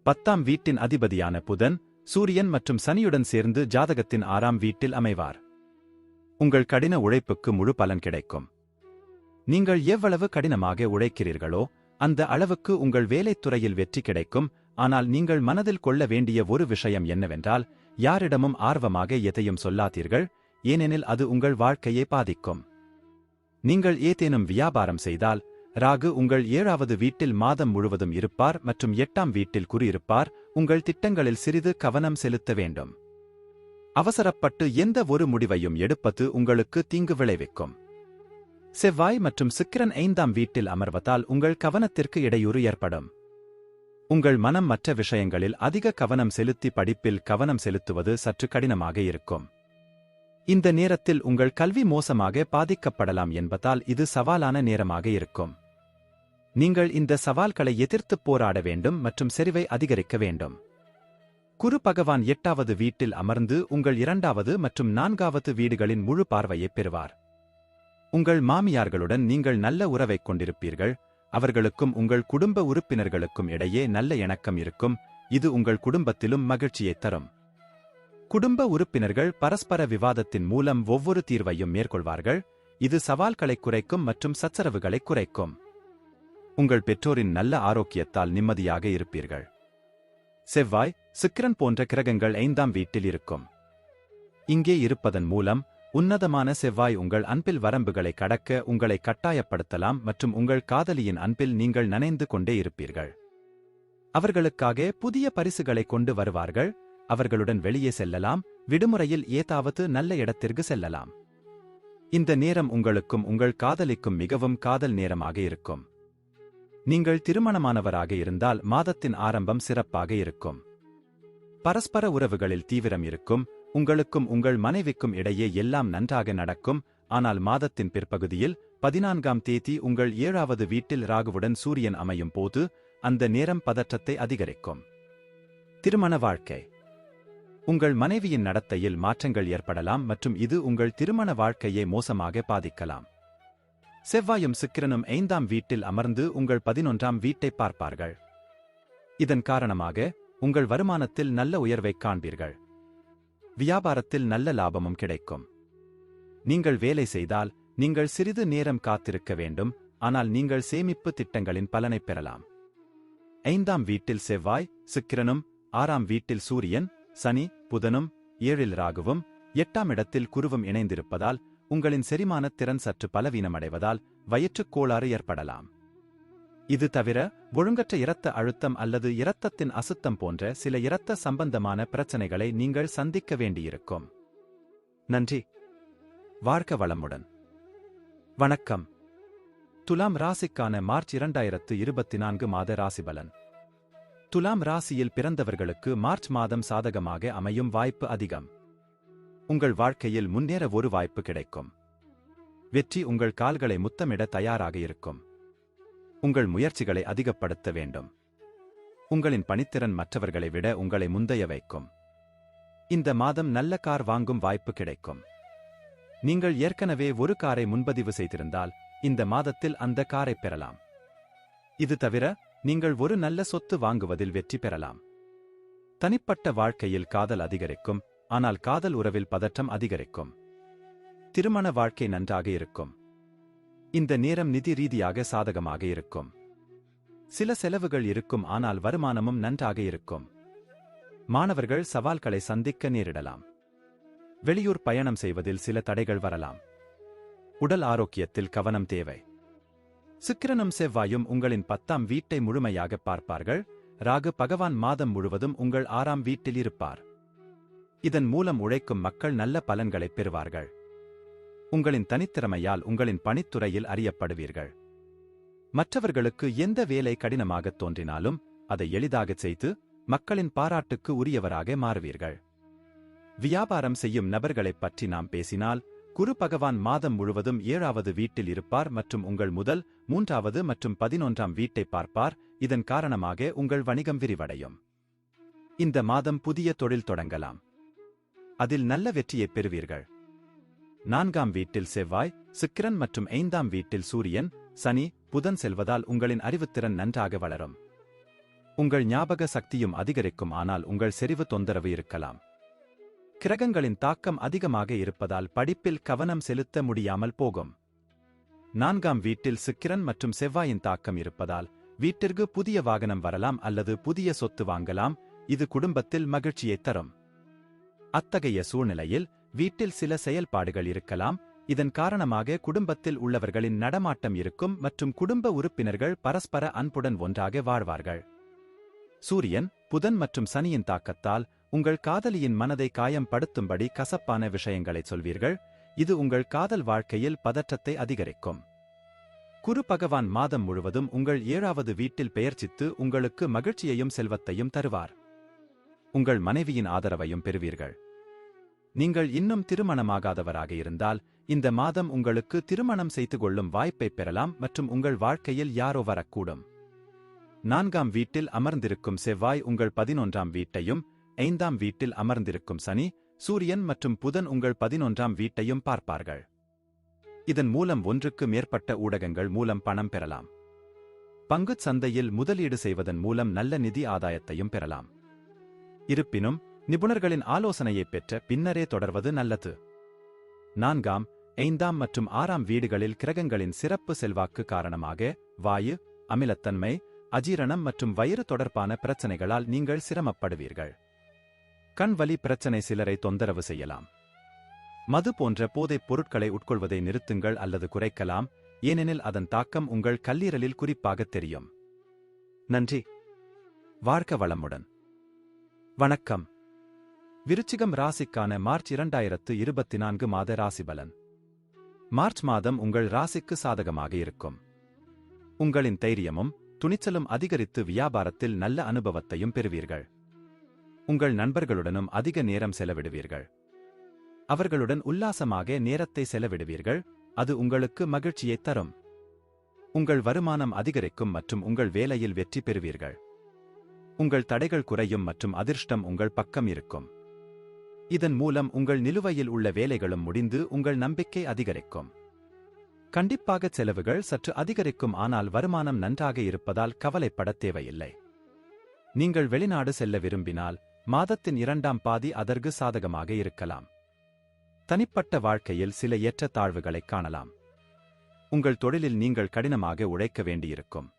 Speaker 1: 10ஆம் வீட்டின் அதிபதியான புதன், சூரியன் மற்றும் சனியுடன் சேர்ந்து ஜாதகத்தின் 6ஆம் வீட்டில் அமைவார். உங்கள் கடின உழைப்புக்கு முழு பலன் கிடைக்கும். நீங்கள் எவ்வளவு கடினமாக உழைக்கிறீர்களோ அந்த அளவுக்கு உங்கள் வேலைத்துறையில் வெற்றி கிடைக்கும். ஆனால் நீங்கள் மனதில் கொள்ள வேண்டிய ஒரு விஷயம் என்னவென்றால், யாரிடமும் ஆர்வமாக எதையும் சொல்லாதீர்கள், ஏனெனில் அது உங்கள் வாழ்க்கையை பாதிக்கும். நீங்கள் ஏதேனும் வியாபாரம் செய்தால் ராகு உங்கள் 7ஆவது வீட்டில் மாதம் முழுவதும் இருப்பார் மற்றும் 8ஆம் வீட்டில் குரு இருப்பார். உங்கள் திட்டங்களில் சிறிது கவனம் செலுத்த வேண்டும். அவசரப்பட்டு எந்த ஒரு முடிவையும் எடுப்பது உங்களுக்கு தீங்கு விளைவிக்கும். செவ்வாய் மற்றும் சுக்கிரன் 5ஆம் வீட்டில் அமர்வதால் உங்கள் கவனத்திற்கு இடையூறு ஏற்படும். உங்கள் மனம் மற்ற விஷயங்களில் அதிக கவனம் செலுத்தி படிப்பில் கவனம் செலுத்துவது சற்று கடினமாக இருக்கும். இந்த நேரத்தில் உங்கள் கல்வி மோசமாக பாதிக்கப்படலாம் என்பதால் இது சவாலான நேரமாக இருக்கும். நீங்கள் இந்த சவால்களை எதிர்த்துப் போராட வேண்டும் மற்றும் செறிவை அதிகரிக்க வேண்டும். குரு பகவான் 8ஆவது வீட்டில் அமர்ந்து உங்கள் 2ஆவது மற்றும் 4ஆவது வீடுகளின் முழு பார்வையைப் பெறுவார். உங்கள் மாமியார்களுடன் நீங்கள் நல்ல உறவைக் கொண்டிருப்பீர்கள். அவர்களுக்கும் உங்கள் குடும்ப உறுப்பினர்களுக்கும் இடையே நல்ல இணக்கம் இருக்கும். இது உங்கள் குடும்பத்திலும் மகிழ்ச்சியைத் தரும். குடும்ப உறுப்பினர்கள் பரஸ்பர விவாதத்தின் மூலம் ஒவ்வொரு தீர்வையும் மேற்கொள்வார்கள். இது சவால்களைக் குறைக்கும் மற்றும் சச்சரவுகளைக் குறைக்கும். உங்கள் பெற்றோரின் நல்ல ஆரோக்கியத்தால் நிம்மதியாக இருப்பீர்கள். செவ்வாய், சுக்கிரன் போன்ற கிரகங்கள் 5ஆம் வீட்டில் இருக்கும். இங்கே இருப்பதன் மூலம் உன்னதமான செவ்வாய் உங்கள் அன்பில் வரம்புகளை கடக்க உங்களை கட்டாயப்படுத்தலாம் மற்றும் உங்கள் காதலியின் அன்பில் நீங்கள் நனைந்து கொண்டே இருப்பீர்கள். அவர்களுக்காக புதிய பரிசுகளை கொண்டு வருவார்கள். அவர்களுடன் வெளியே செல்லலாம். விடுமுறையில் ஏதாவது நல்ல இடத்திற்கு செல்லலாம். இந்த நேரம் உங்களுக்கும் உங்கள் காதலிக்கும் மிகவும் காதல் நேரமாக இருக்கும். நீங்கள் திருமணமானவராக இருந்தால் மாதத்தின் ஆரம்பம் சிறப்பாக இருக்கும். பரஸ்பர உறவுகளில் தீவிரம் இருக்கும். உங்களுக்கும் உங்கள் மனைவிக்கும் இடையே எல்லாம் நன்றாக நடக்கும். ஆனால் மாதத்தின் பிற்பகுதியில் 14ஆம் தேதி உங்கள் 7வது வீட்டில் ராகுவுடன் சூரியன் அமையும் போது அந்த நேரம் பதற்றத்தை அதிகரிக்கும். திருமண வாழ்க்கை. உங்கள் மனைவியின் நடத்தையில் மாற்றங்கள் ஏற்படலாம் மற்றும் இது உங்கள் திருமண வாழ்க்கையை மோசமாக பாதிக்கலாம். செவ்வாயும் சுக்கிரனும் 5ஆம் வீட்டில் அமர்ந்து உங்கள் 11ஆம் வீட்டை பார்ப்பார்கள். இதன் காரணமாக உங்கள் வருமானத்தில் நல்ல உயர்வைக் காண்பீர்கள். வியாபாரத்தில் நல்ல லாபமும் கிடைக்கும். நீங்கள் வேலை செய்தால் நீங்கள் சிறிது நேரம் காத்திருக்க வேண்டும், ஆனால் நீங்கள் சேமிப்பு திட்டங்களின் பலனைப் பெறலாம். 5ஆம் வீட்டில் செவ்வாய், சுக்கிரனும் 6ஆம் வீட்டில் சூரியன், சனி, புதனும் 7இல் ராகுவும் 8ஆம் இடத்தில் குருவும் இணைந்திருப்பதால் உங்களின் செரிமான திறன் சற்று பலவீனமடைவதால் வயிற்றுக் கோளாறு ஏற்படலாம். இது தவிர ஒழுங்கற்ற இரத்த அழுத்தம் அல்லது இரத்தத்தின் அசுத்தம் போன்ற சில இரத்த சம்பந்தமான பிரச்சனைகளை நீங்கள் சந்திக்க வேண்டியிருக்கும். நன்றி. வாழ்க வளமுடன். வணக்கம். துலாம் ராசிக்கான மார்ச் 2024 மாத ராசிபலன். துலாம் ராசியில் பிறந்தவர்களுக்கு மார்ச் மாதம் சாதகமாக அமையும் வாய்ப்பு அதிகம். உங்கள் வாழ்க்கையில் முன்னேற ஒரு வாய்ப்பு கிடைக்கும். வெற்றி உங்கள் கால்களை முத்தமிட தயாராக இருக்கும். உங்கள் முயற்சிகளை அதிகப்படுத்த வேண்டும். உங்களின் பணித்திறன் மற்றவர்களை விட உங்களை முந்தைய வைக்கும். இந்த மாதம் நல்ல கார் வாங்கும் வாய்ப்பு கிடைக்கும். நீங்கள் ஏற்கனவே ஒரு காரை முன்பதிவு செய்திருந்தால் இந்த மாதத்தில் அந்த காரை பெறலாம். இது தவிர நீங்கள் ஒரு நல்ல சொத்து வாங்குவதில் வெற்றி பெறலாம். தனிப்பட்ட வாழ்க்கையில் காதல் அதிகரிக்கும், ஆனால் காதல் உறவில் பதற்றம் அதிகரிக்கும். திருமண வாழ்க்கை நன்றாக இருக்கும். இந்த நேரம் நிதி ரீதியாக சாதகமாக இருக்கும். சில செலவுகள் இருக்கும், ஆனால் வருமானமும் நன்றாக இருக்கும். மாணவர்கள் சவால்களை சந்திக்க நேரிடலாம். வெளியூர் பயணம் செய்வதில் சில தடைகள் வரலாம். உடல் ஆரோக்கியத்தில் கவனம் தேவை. சுக்கிரனும் செவ்வாயும் உங்களின் 10ஆம் வீட்டை முழுமையாக பார்ப்பார்கள். ராகு பகவான் மாதம் முழுவதும் உங்கள் 6ஆம் வீட்டில் இருப்பார். இதன் மூலம் உழைக்கும் மக்கள் நல்ல பலன்களைப் பெறுவார்கள். உங்களின் தனித்திறமையால் உங்களின் பணித்துறையில் அறியப்படுவீர்கள். மற்றவர்களுக்கு எந்த வேலை கடினமாகத் தோன்றினாலும் அதை எளிதாகச் செய்து மக்களின் பாராட்டுக்கு உரியவராக மாறுவீர்கள். வியாபாரம் செய்யும் நபர்களைப் பற்றி நாம் பேசினால், குரு பகவான் மாதம் முழுவதும் 7வது வீட்டில் இருப்பார் மற்றும் உங்கள் முதல் 3வது மற்றும் 11ஆம் வீட்டை பார்ப்பார். இதன் காரணமாக உங்கள் வணிகம் விரிவடையும். இந்த மாதம் புதிய தொழில் தொடங்கலாம். அதில் நல்ல வெற்றியைப் பெறுவீர்கள். 4ஆம் வீட்டில் செவ்வாய், சுக்கிரன் மற்றும் 5ஆம் வீட்டில் சூரியன், சனி, புதன் செல்வதால் உங்களின் அறிவுத்திறன் நன்றாக வளரும். உங்கள் ஞாபக சக்தியும் அதிகரிக்கும், ஆனால் உங்கள் செறிவு தொந்தரவு இருக்கலாம். கிரகங்களின் தாக்கம் அதிகமாக இருப்பதால் படிப்பில் கவனம் செலுத்த முடியாமல் போகும். 4ஆம் வீட்டில் சுக்கிரன் மற்றும் செவ்வாயின் தாக்கம் இருப்பதால் வீட்டிற்கு புதிய வாகனம் வரலாம் அல்லது புதிய சொத்து வாங்கலாம். இது குடும்பத்தில் மகிழ்ச்சியைத் தரும். அத்தகைய சூழ்நிலையில் வீட்டில் சில செயல்பாடுகள் இருக்கலாம். இதன் காரணமாக குடும்பத்தில் உள்ளவர்களின் நடமாட்டம் இருக்கும் மற்றும் குடும்ப உறுப்பினர்கள் பரஸ்பர அன்புடன் ஒன்றாக வாழ்வார்கள். சூரியன், புதன் மற்றும் சனியின் தாக்கத்தால் உங்கள் காதலியின் மனதை காயம் படுத்தும்படி கசப்பான விஷயங்களைச் சொல்வீர்கள். இது உங்கள் காதல் வாழ்க்கையில் பதற்றத்தை அதிகரிக்கும். குரு பகவான் மாதம் முழுவதும் உங்கள் 7வது வீட்டில் பெயர்ச்சித்து உங்களுக்கு மகிழ்ச்சியையும் செல்வத்தையும் தருவார். உங்கள் மனைவியின் ஆதரவையும் பெறுவீர்கள். நீங்கள் இன்னும் திருமணமாகாதவராக இருந்தால் இந்த மாதம் உங்களுக்கு திருமணம் செய்து கொள்ளும் வாய்ப்பை பெறலாம் மற்றும் உங்கள் வாழ்க்கையில் யாரோ வரக்கூடும். 4ஆம் வீட்டில் அமர்ந்திருக்கும் செவ்வாய் உங்கள் 11ஆம் வீட்டையும், 5ஆம் வீட்டில் அமர்ந்திருக்கும் சனி, சூரியன் மற்றும் புதன் உங்கள் 11ஆம் வீட்டையும் பார்ப்பார்கள். இதன் மூலம் ஒன்றுக்கு மேற்பட்ட ஊடகங்கள் மூலம் பணம் பெறலாம். பங்குச் சந்தையில் முதலீடு செய்வதன் மூலம் நல்ல நிதி ஆதாயத்தையும் பெறலாம். இருப்பினும் நிபுணர்களின் ஆலோசனையைப் பெற்ற பின்னரே தொடர்வது நல்லது. 4ஆம், 5ஆம் மற்றும் 6ஆம் வீடுகளில் கிரகங்களின் சிறப்பு செல்வாக்கு காரணமாக வாயு, அமிலத்தன்மை, அஜீரணம் மற்றும் வயிறு தொடர்பான பிரச்சனைகளால் நீங்கள் சிரமப்படுவீர்கள். கண் வலி பிரச்சனை சிலரை தொந்தரவு செய்யலாம். மது போன்ற போதைப் பொருட்களை உட்கொள்வதை நிறுத்துங்கள் அல்லது குறைக்கலாம், ஏனெனில் அதன் தாக்கம் உங்கள் கல்லீரலில் குறிப்பாகத் தெரியும். நன்றி. வாழ்க வளமுடன். வணக்கம். விருச்சிகம் ராசிக்கான மார்ச் 2024 மாத ராசிபலன். மார்ச் மாதம் உங்கள் ராசிக்கு சாதகமாக இருக்கும். உங்களின் தைரியமும் துணிச்சலும் அதிகரித்து வியாபாரத்தில் நல்ல அனுபவத்தையும் பெறுவீர்கள். உங்கள் நண்பர்களுடனும் அதிக நேரம் செலவிடுவீர்கள். அவர்களுடன் உல்லாசமாக நேரத்தை செலவிடுவீர்கள். அது உங்களுக்கு மகிழ்ச்சியைத் தரும். உங்கள் வருமானம் அதிகரிக்கும் மற்றும் உங்கள் வேலையில் வெற்றி பெறுவீர்கள். உங்கள் தடைகள் குறையும் மற்றும் அதிர்ஷ்டம் உங்கள் பக்கம் இருக்கும். இதன் மூலம் உங்கள் நிலுவையில் உள்ள வேலைகளும் முடிந்து உங்கள் நம்பிக்கை அதிகரிக்கும். கண்டிப்பாக செலவுகள் சற்று அதிகரிக்கும், ஆனால் வருமானம் நன்றாக இருப்பதால் கவலைப்படத் தேவையில்லை. நீங்கள் வெளிநாடு செல்ல விரும்பினால் மாதத்தின் 2ஆம் பாதி அதற்கு சாதகமாக இருக்கலாம். தனிப்பட்ட வாழ்க்கையில் சில ஏற்றத்தாழ்வுகளைக் காணலாம். உங்கள் தொழிலில் நீங்கள் கடினமாக உழைக்க வேண்டியிருக்கும்.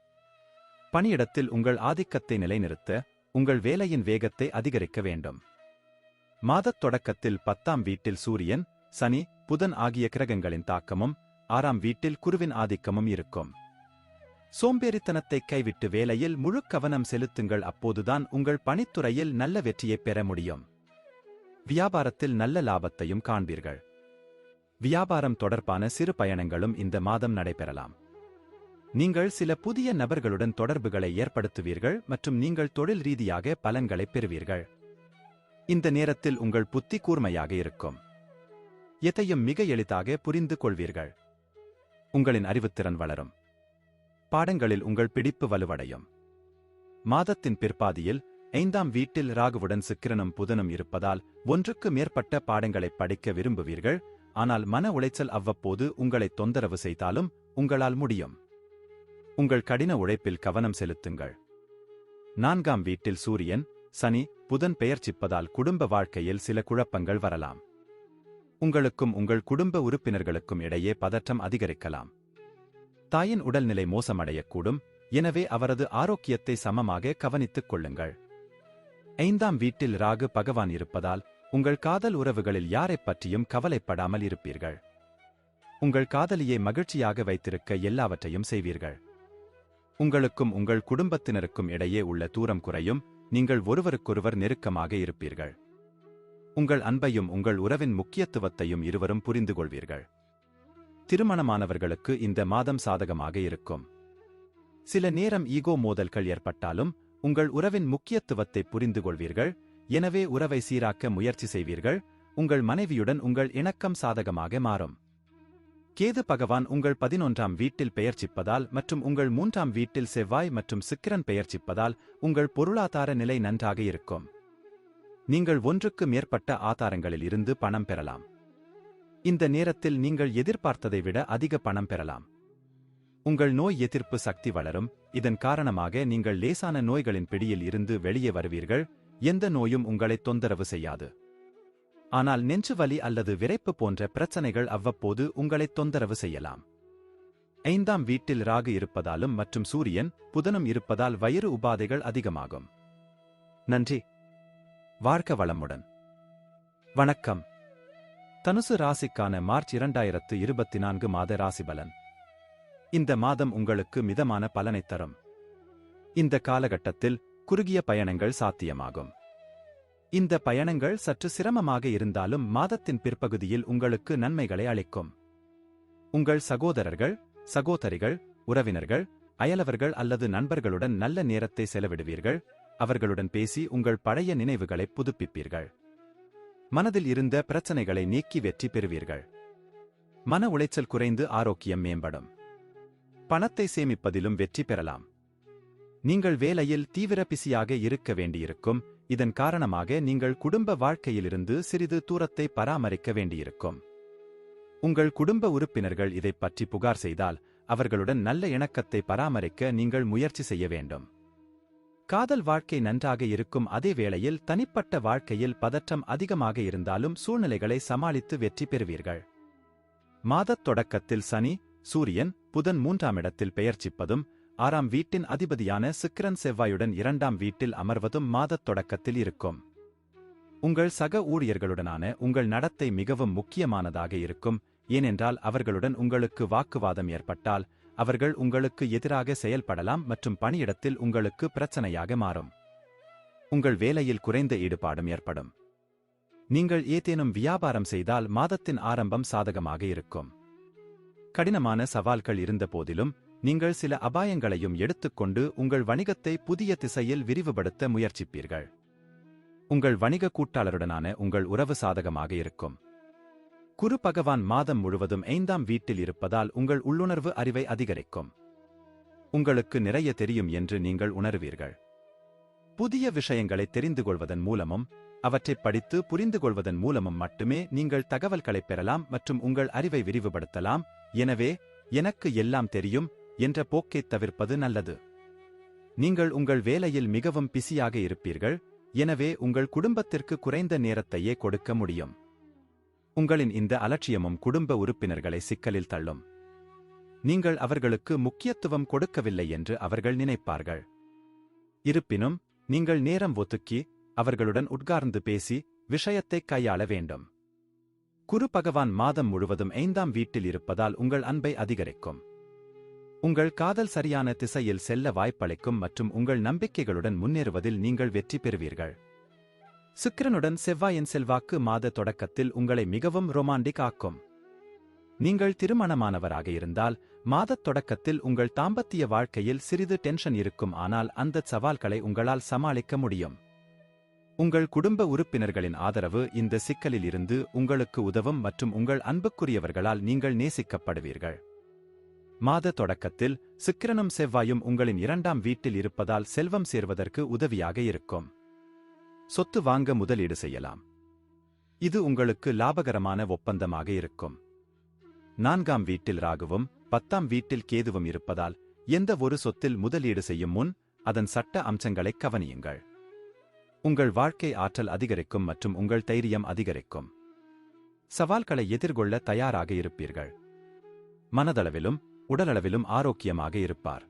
Speaker 1: பணியிடத்தில் உங்கள் ஆதிக்கத்தை நிலைநிறுத்த உங்கள் வேலையின் வேகத்தை அதிகரிக்க வேண்டும். மாதத் தொடக்கத்தில் 10ஆம் வீட்டில் சூரியன், சனி, புதன் ஆகிய கிரகங்களின் தாக்கமும் 6ஆம் வீட்டில் குருவின் ஆதிக்கமும் இருக்கும். சோம்பேறித்தனத்தை கைவிட்டு வேலையில் முழு கவனம் செலுத்துங்கள். அப்போதுதான் உங்கள் பணித்துறையில் நல்ல வெற்றியைப் பெற முடியும். வியாபாரத்தில் நல்ல லாபத்தையும் காண்பீர்கள். வியாபாரம் தொடர்பான சிறு பயணங்களும் இந்த மாதம் நடைபெறலாம். நீங்கள் சில புதிய நபர்களுடன் தொடர்புகளை ஏற்படுத்துவீர்கள் மற்றும் நீங்கள் தொழில் ரீதியாக பலன்களைப் பெறுவீர்கள். இந்த நேரத்தில் உங்கள் புத்தி கூர்மையாக இருக்கும். எதையும் மிக எளிதாக புரிந்து கொள்வீர்கள். உங்களின் அறிவுத்திறன் வளரும். பாடங்களில் உங்கள் பிடிப்பு வலுவடையும். மாதத்தின் பிற்பாதியில் 5ஆம் வீட்டில் ராகுவுடன் சுக்கிரனும் புதனும் இருப்பதால் ஒன்றுக்கு மேற்பட்ட பாடங்களைப் படிக்க விரும்புவீர்கள். ஆனால் மன உளைச்சல் அவ்வப்போது உங்களை தொந்தரவு செய்தாலும் உங்களால் முடியும். உங்கள் கடின உழைப்பில் கவனம் செலுத்துங்கள். 4ஆம் வீட்டில் சூரியன், சனி, புதன் பெயர்ச்சிப்பதால் குடும்ப வாழ்க்கையில் சில குழப்பங்கள் வரலாம். உங்களுக்கும் உங்கள் குடும்ப உறுப்பினர்களுக்கும் இடையே பதற்றம் அதிகரிக்கலாம். தாயின் உடல்நிலை மோசமடையக்கூடும். எனவே அவரது ஆரோக்கியத்தை சமமாக கவனித்துக் கொள்ளுங்கள். 5ஆம் வீட்டில் ராகு பகவான் இருப்பதால் உங்கள் காதல் உறவுகளில் யாரைப் பற்றியும் கவலைப்படாமல் இருப்பீர்கள். உங்கள் காதலியை மகிழ்ச்சியாக வைத்திருக்க எல்லாவற்றையும் செய்வீர்கள். உங்களுக்கும் உங்கள் குடும்பத்தினருக்கும் இடையே உள்ள தூரம் குறையும். நீங்கள் ஒருவருக்கொருவர் நெருக்கமாக இருப்பீர்கள். உங்கள் அன்பையும் உங்கள் உறவின் முக்கியத்துவத்தையும் இருவரும் புரிந்து கொள்வீர்கள். திருமணமானவர்களுக்கு இந்த மாதம் சாதகமாக இருக்கும். சில நேரம் ஈகோ மோதல்கள் ஏற்பட்டாலும் உங்கள் உறவின் முக்கியத்துவத்தை புரிந்து கொள்வீர்கள். எனவே உறவை சீராக்க முயற்சி செய்வீர்கள். உங்கள் மனைவியுடன் உங்கள் இணக்கம் சாதகமாக மாறும். கேது பகவான் உங்கள் 11ஆம் வீட்டில் பெயர்ச்சிப்பதால் மற்றும் உங்கள் 3ஆம் வீட்டில் செவ்வாய் மற்றும் சுக்கிரன் பெயர்ச்சிப்பதால் உங்கள் பொருளாதார நிலை நன்றாக இருக்கும். நீங்கள் ஒன்றுக்கு மேற்பட்ட ஆதாரங்களில் இருந்து பணம் பெறலாம். இந்த நேரத்தில் நீங்கள் எதிர்பார்த்ததை விட அதிக பணம் பெறலாம். உங்கள் நோய் எதிர்ப்பு சக்தி வளரும். இதன் காரணமாக நீங்கள் லேசான நோய்களின் பிடியில் இருந்து வெளியே வருவீர்கள். எந்த நோயும் உங்களை தொந்தரவு செய்யாது. ஆனால் நெஞ்சுவலி அல்லது விரைப்பு போன்ற பிரச்சனைகள் அவ்வப்போது உங்களை தொந்தரவு செய்யலாம். 5ஆம் வீட்டில் ராகு இருப்பதாலும் மற்றும் சூரியன், புதனும் இருப்பதால் வயிறு உபாதைகள் அதிகமாகும். நன்றி. வாழ்க வளமுடன். வணக்கம். தனுசு ராசிக்கான மார்ச் 2024 மாத ராசிபலன். இந்த மாதம் உங்களுக்கு மிதமான பலனைத் தரும். இந்த காலகட்டத்தில் குறுகிய பயணங்கள் சாத்தியமாகும். இந்த பயணங்கள் சற்று சிரமமாக இருந்தாலும் மாதத்தின் பிற்பகுதியில் உங்களுக்கு நன்மைகளை அளிக்கும். உங்கள் சகோதரர்கள், சகோதரிகள், உறவினர்கள், அயலவர்கள் அல்லது நண்பர்களுடன் நல்ல நேரத்தை செலவிடுவீர்கள். அவர்களுடன் பேசி உங்கள் பழைய நினைவுகளை புதுப்பிப்பீர்கள். மனதில் இருந்த பிரச்சனைகளை நீக்கி வெற்றி பெறுவீர்கள். மன உளைச்சல் குறைந்து ஆரோக்கியம் மேம்படும். பணத்தை சேமிப்பதிலும் வெற்றி பெறலாம். நீங்கள் வேலையில் தீவிர பிஸியாக இருக்க வேண்டியிருக்கும். இதன் காரணமாக நீங்கள் குடும்ப வாழ்க்கையிலிருந்து சிறிது தூரத்தை பராமரிக்க வேண்டியிருக்கும். உங்கள் குடும்ப உறுப்பினர்கள் இதைப் பற்றி புகார் செய்தால் அவர்களுடன் நல்ல இணக்கத்தை பராமரிக்க நீங்கள் முயற்சி செய்ய வேண்டும். காதல் வாழ்க்கை நன்றாக இருக்கும். அதே வேளையில் தனிப்பட்ட வாழ்க்கையில் பதற்றம் அதிகமாக இருந்தாலும் சூழ்நிலைகளை சமாளித்து வெற்றி பெறுவீர்கள். மாதத் தொடக்கத்தில் சனி, சூரியன், புதன் 3ஆம் இடத்தில் பெயர்ச்சிப்பதும் 6ஆம் வீட்டின் அதிபதியான சுக்கிரன் செவ்வாயுடன் 2ஆம் வீட்டில் அமர்வதும் மாதத் தொடக்கத்தில் இருக்கும். உங்கள் சக ஊழியர்களுடனான உங்கள் நடத்தை மிகவும் முக்கியமானதாக இருக்கும். ஏனென்றால் அவர்களுடன் உங்களுக்கு வாக்குவாதம் ஏற்பட்டால் அவர்கள் உங்களுக்கு எதிராக செயல்படலாம் மற்றும் பணியிடத்தில் உங்களுக்கு பிரச்சனையாக மாறும். உங்கள் வேலையில் குறைந்த ஈடுபாடும் ஏற்படும். நீங்கள் ஏதேனும் வியாபாரம் செய்தால் மாதத்தின் ஆரம்பம் சாதகமாக இருக்கும். கடினமான சவால்கள் இருந்தபோதிலும் நீங்கள் சில அபாயங்களையும் எடுத்துக்கொண்டு உங்கள் வணிகத்தை புதிய திசையில் விரிவுபடுத்த முயற்சிப்பீர்கள். உங்கள் வணிக கூட்டாளருடனான உங்கள் உறவு சாதகமாக இருக்கும். குரு பகவான் மாதம் முழுவதும் 5ஆம் வீட்டில் இருப்பதால் உங்கள் உள்ளுணர்வு அறிவை அதிகரிக்கும். உங்களுக்கு நிறைய தெரியும் என்று நீங்கள் உணருவீர்கள். புதிய விஷயங்களை தெரிந்து கொள்வதன் மூலமும் அவற்றைப் படித்து புரிந்து கொள்வதன் மூலமும் மட்டுமே நீங்கள் தகவல்களைப் பெறலாம் மற்றும் உங்கள் அறிவை விரிவுபடுத்தலாம். எனவே எனக்கு எல்லாம் தெரியும் என்ற போக்கைத் தவிர்ப்பது நல்லது. நீங்கள் உங்கள் வேலையில் மிகவும் பிஸியாக இருப்பீர்கள். எனவே உங்கள் குடும்பத்திற்கு குறைந்த நேரத்தையே கொடுக்க முடியும். உங்களின் இந்த அலட்சியமும் குடும்ப உறுப்பினர்களை சிக்கலில் தள்ளும். நீங்கள் அவர்களுக்கு முக்கியத்துவம் கொடுக்கவில்லை என்று அவர்கள் நினைப்பார்கள். இருப்பினும் நீங்கள் நேரம் ஒதுக்கி அவர்களுடன் உட்கார்ந்து பேசி விஷயத்தை கையாள வேண்டும். குரு பகவான் மாதம் முழுவதும் 5ஆம் வீட்டில் இருப்பதால் உங்கள் அன்பை அதிகரிக்கும். உங்கள் காதல் சரியான திசையில் செல்ல வாய்ப்பளிக்கும் மற்றும் உங்கள் நம்பிக்கைகளுடன் முன்னேறுவதில் நீங்கள் வெற்றி பெறுவீர்கள். சுக்கிரனுடன் செவ்வாயின் செல்வாக்கு மாத தொடக்கத்தில் உங்களை மிகவும் ரொமான்டிக் ஆக்கும். நீங்கள் திருமணமானவராக இருந்தால் மாதத் தொடக்கத்தில் உங்கள் தாம்பத்திய வாழ்க்கையில் சிறிது டென்ஷன் இருக்கும். ஆனால் அந்த சவால்களை உங்களால் சமாளிக்க முடியும். உங்கள் குடும்ப உறுப்பினர்களின் ஆதரவு இந்த சிக்கலில் இருந்து உங்களுக்கு உதவும் மற்றும் உங்கள் அன்புக்குரியவர்களால் நீங்கள் நேசிக்கப்படுவீர்கள். மாத தொடக்கத்தில் சுக்கிரனும் செவ்வாயும் உங்களின் 2ஆம் வீட்டில் இருப்பதால் செல்வம் சேர்வதற்கு உதவியாக இருக்கும். சொத்து வாங்க முதலீடு செய்யலாம். இது உங்களுக்கு லாபகரமான ஒப்பந்தமாக இருக்கும். 4ஆம் வீட்டில் ராகுவும் 10ஆம் வீட்டில் கேதுவும் இருப்பதால் எந்த ஒரு சொத்தில் முதலீடு செய்யும் முன் அதன் சட்ட அம்சங்களை கவனியுங்கள். உங்கள் வாழ்க்கை ஆற்றல் அதிகரிக்கும் மற்றும் உங்கள் தைரியம் அதிகரிக்கும். சவால்களை எதிர்கொள்ள தயாராக இருப்பீர்கள். மனதளவிலும் உடலளவிலும் ஆரோக்கியமாக இருப்பார்.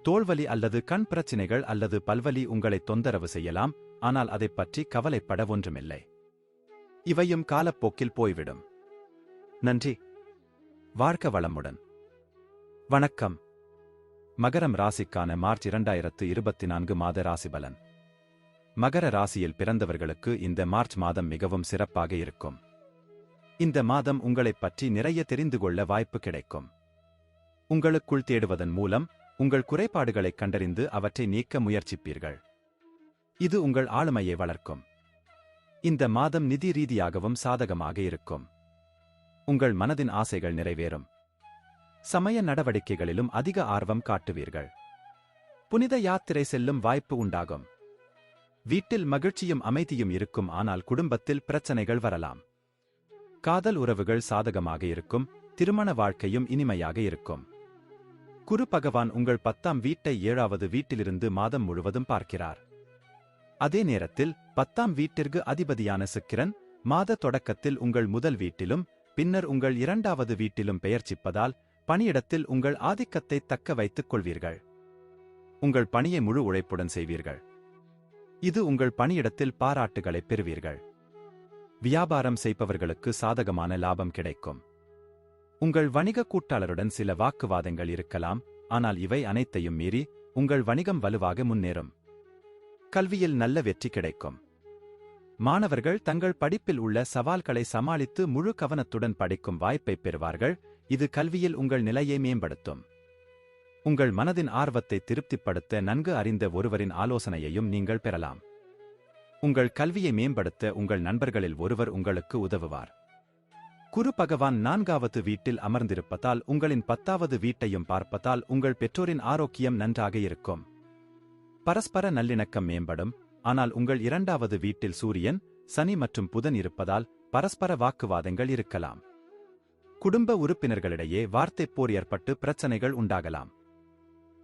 Speaker 1: தோள்வலி அல்லது கண் பிரச்சினைகள் அல்லது பல்வலி உங்களை தொந்தரவு செய்யலாம். ஆனால் அதைப் பற்றி கவலைப்பட ஒன்றுமில்லை. இவையும் காலப்போக்கில் போய்விடும். நன்றி. வாழ்க வளமுடன். வணக்கம். மகரம் ராசிக்கான மார்ச் 2024 மாத ராசிபலன். மகர ராசியில் பிறந்தவர்களுக்கு இந்த மார்ச் மாதம் மிகவும் சிறப்பாக இருக்கும். இந்த மாதம் உங்களைப் பற்றி நிறைய தெரிந்து கொள்ள வாய்ப்பு கிடைக்கும். உங்களுக்குள் தேடுவதன் மூலம் உங்கள் குறைபாடுகளைக் கண்டறிந்து அவற்றை நீக்க முயற்சிப்பீர்கள். இது உங்கள் ஆளுமையை வளர்க்கும். இந்த மாதம் நிதி ரீதியாகவும் சாதகமாக இருக்கும். உங்கள் மனதின் ஆசைகள் நிறைவேறும். சமய நடவடிக்கைகளிலும் அதிக ஆர்வம் காட்டுவீர்கள். புனித யாத்திரை செல்லும் வாய்ப்பு உண்டாகும். வீட்டில் மகிழ்ச்சியும் அமைதியும் இருக்கும். ஆனால் குடும்பத்தில் பிரச்சனைகள் வரலாம். காதல் உறவுகள் சாதகமாக இருக்கும். திருமண வாழ்க்கையும் இனிமையாக இருக்கும். குரு பகவான் உங்கள் 10ஆம் வீட்டை 7வது வீட்டிலிருந்து மாதம் முழுவதும் பார்க்கிறார். அதே நேரத்தில் 10ஆம் வீட்டிற்கு அதிபதியான சுக்கிரன் மாத தொடக்கத்தில் உங்கள் முதல் வீட்டிலும் பின்னர் உங்கள் 2வது வீட்டிலும் பெயர்ச்சிப்பதால் பணியிடத்தில் உங்கள் ஆதிக்கத்தை தக்க வைத்துக் கொள்வீர்கள். உங்கள் பணியை முழு உழைப்புடன் செய்வீர்கள். இது உங்கள் பணியிடத்தில் பாராட்டுகளைப் பெறுவீர்கள். வியாபாரம் செய்பவர்களுக்கு சாதகமான லாபம் கிடைக்கும். உங்கள் வணிக கூட்டாளருடன் சில வாக்குவாதங்கள் இருக்கலாம். ஆனால் இவை அனைத்தையும் மீறி உங்கள் வணிகம் வலுவாக முன்னேறும். கல்வியில் நல்ல வெற்றி கிடைக்கும். மாணவர்கள் தங்கள் படிப்பில் உள்ள சவால்களை சமாளித்து முழு கவனத்துடன் படிக்கும் வாய்ப்பை பெறுவார்கள். இது கல்வியில் உங்கள் நிலையை மேம்படுத்தும். உங்கள் மனதின் ஆர்வத்தை திருப்திப்படுத்த நன்கு அறிந்த ஒருவரின் ஆலோசனையையும் நீங்கள் பெறலாம். உங்கள் கல்வியை மேம்படுத்த உங்கள் நண்பர்களில் ஒருவர் உங்களுக்கு உதவுவார். குரு பகவான் 4வது வீட்டில் அமர்ந்திருப்பதால் உங்களின் 10வது வீட்டையும் பார்ப்பதால் உங்கள் பெற்றோரின் ஆரோக்கியம் நன்றாக இருக்கும். பரஸ்பர நல்லிணக்கம் மேம்படும். ஆனால் உங்கள் 2வது வீட்டில் சூரியன், சனி மற்றும் புதன் இருப்பதால் பரஸ்பர வாக்குவாதங்கள் இருக்கலாம். குடும்ப உறுப்பினர்களிடையே வார்த்தைப் போர் ஏற்பட்டு பிரச்சனைகள் உண்டாகலாம்.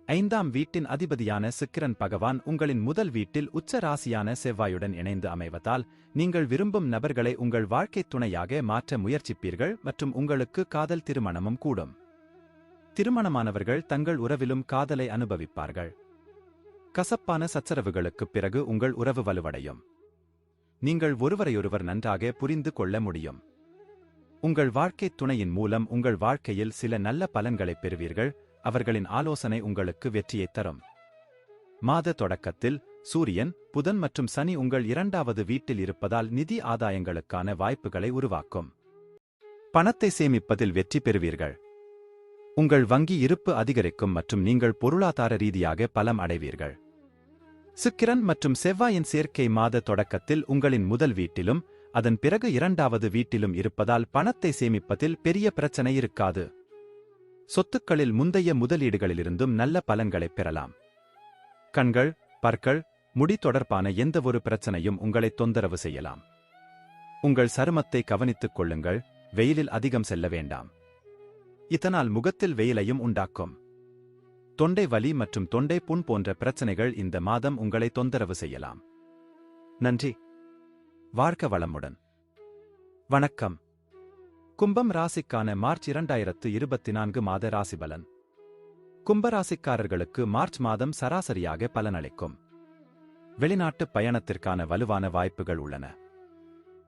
Speaker 1: 5ஆம் வீட்டின் அதிபதியான சுக்கிரன் பகவான் உங்களின் முதல் வீட்டில் உச்ச ராசியான செவ்வாயுடன் இணைந்து அமைவதால் நீங்கள் விரும்பும் நபர்களை உங்கள் வாழ்க்கைத் துணையாக மாற்ற முயற்சிப்பீர்கள் மற்றும் உங்களுக்கு காதல் திருமணமும் கூடும். திருமணமானவர்கள் தங்கள் உறவிலும் காதலை அனுபவிப்பார்கள். கசப்பான சச்சரவுகளுக்குப் பிறகு உங்கள் உறவு வலுவடையும். நீங்கள் ஒருவரையொருவர் நன்றாக புரிந்து கொள்ள முடியும். உங்கள் வாழ்க்கைத் துணையின் மூலம் உங்கள் வாழ்க்கையில் சில நல்ல பலன்களைப் பெறுவீர்கள். அவர்களின் ஆலோசனை உங்களுக்கு வெற்றியைத் தரும். மாத தொடக்கத்தில் சூரியன், புதன் மற்றும் சனி உங்கள் 2வது வீட்டில் இருப்பதால் நிதி ஆதாயங்களுக்கான வாய்ப்புகளை உருவாக்கும். பணத்தை சேமிப்பதில் வெற்றி பெறுவீர்கள். உங்கள் வங்கி இருப்பு அதிகரிக்கும் மற்றும் நீங்கள் பொருளாதார ரீதியாக பலம் அடைவீர்கள். சுக்கிரன் மற்றும் செவ்வாயின் சேர்க்கை மாத தொடக்கத்தில் உங்களின் முதல் வீட்டிலும் அதன் பிறகு இரண்டாவது வீட்டிலும் இருப்பதால் பணத்தை சேமிப்பதில் பெரிய பிரச்சனை இருக்காது. சொத்துக்களில் முந்தைய முதலீடுகளிலிருந்தும் நல்ல பலன்களைப் பெறலாம். கண்கள், பற்கள், முடி தொடர்பான எந்தவொரு பிரச்சனையும் உங்களை தொந்தரவு செய்யலாம். உங்கள் சருமத்தை கவனித்துக் கொள்ளுங்கள், வெயிலில் அதிகம் செல்ல வேண்டாம். இதனால் முகத்தில் வெயிலையும் உண்டாக்கும். தொண்டை வலி மற்றும் தொண்டை புண் போன்ற பிரச்சனைகள் இந்த மாதம் உங்களை தொந்தரவு செய்யலாம். நன்றி. வாழ்க வளமுடன். வணக்கம். கும்பம் ராசிக்கான மார்ச் 2024 மாத ராசிபலன். கும்பராசிக்காரர்களுக்கு மார்ச் மாதம் சராசரியாக பலனளிக்கும். வெளிநாட்டு பயணத்திற்கான வலுவான வாய்ப்புகள் உள்ளன.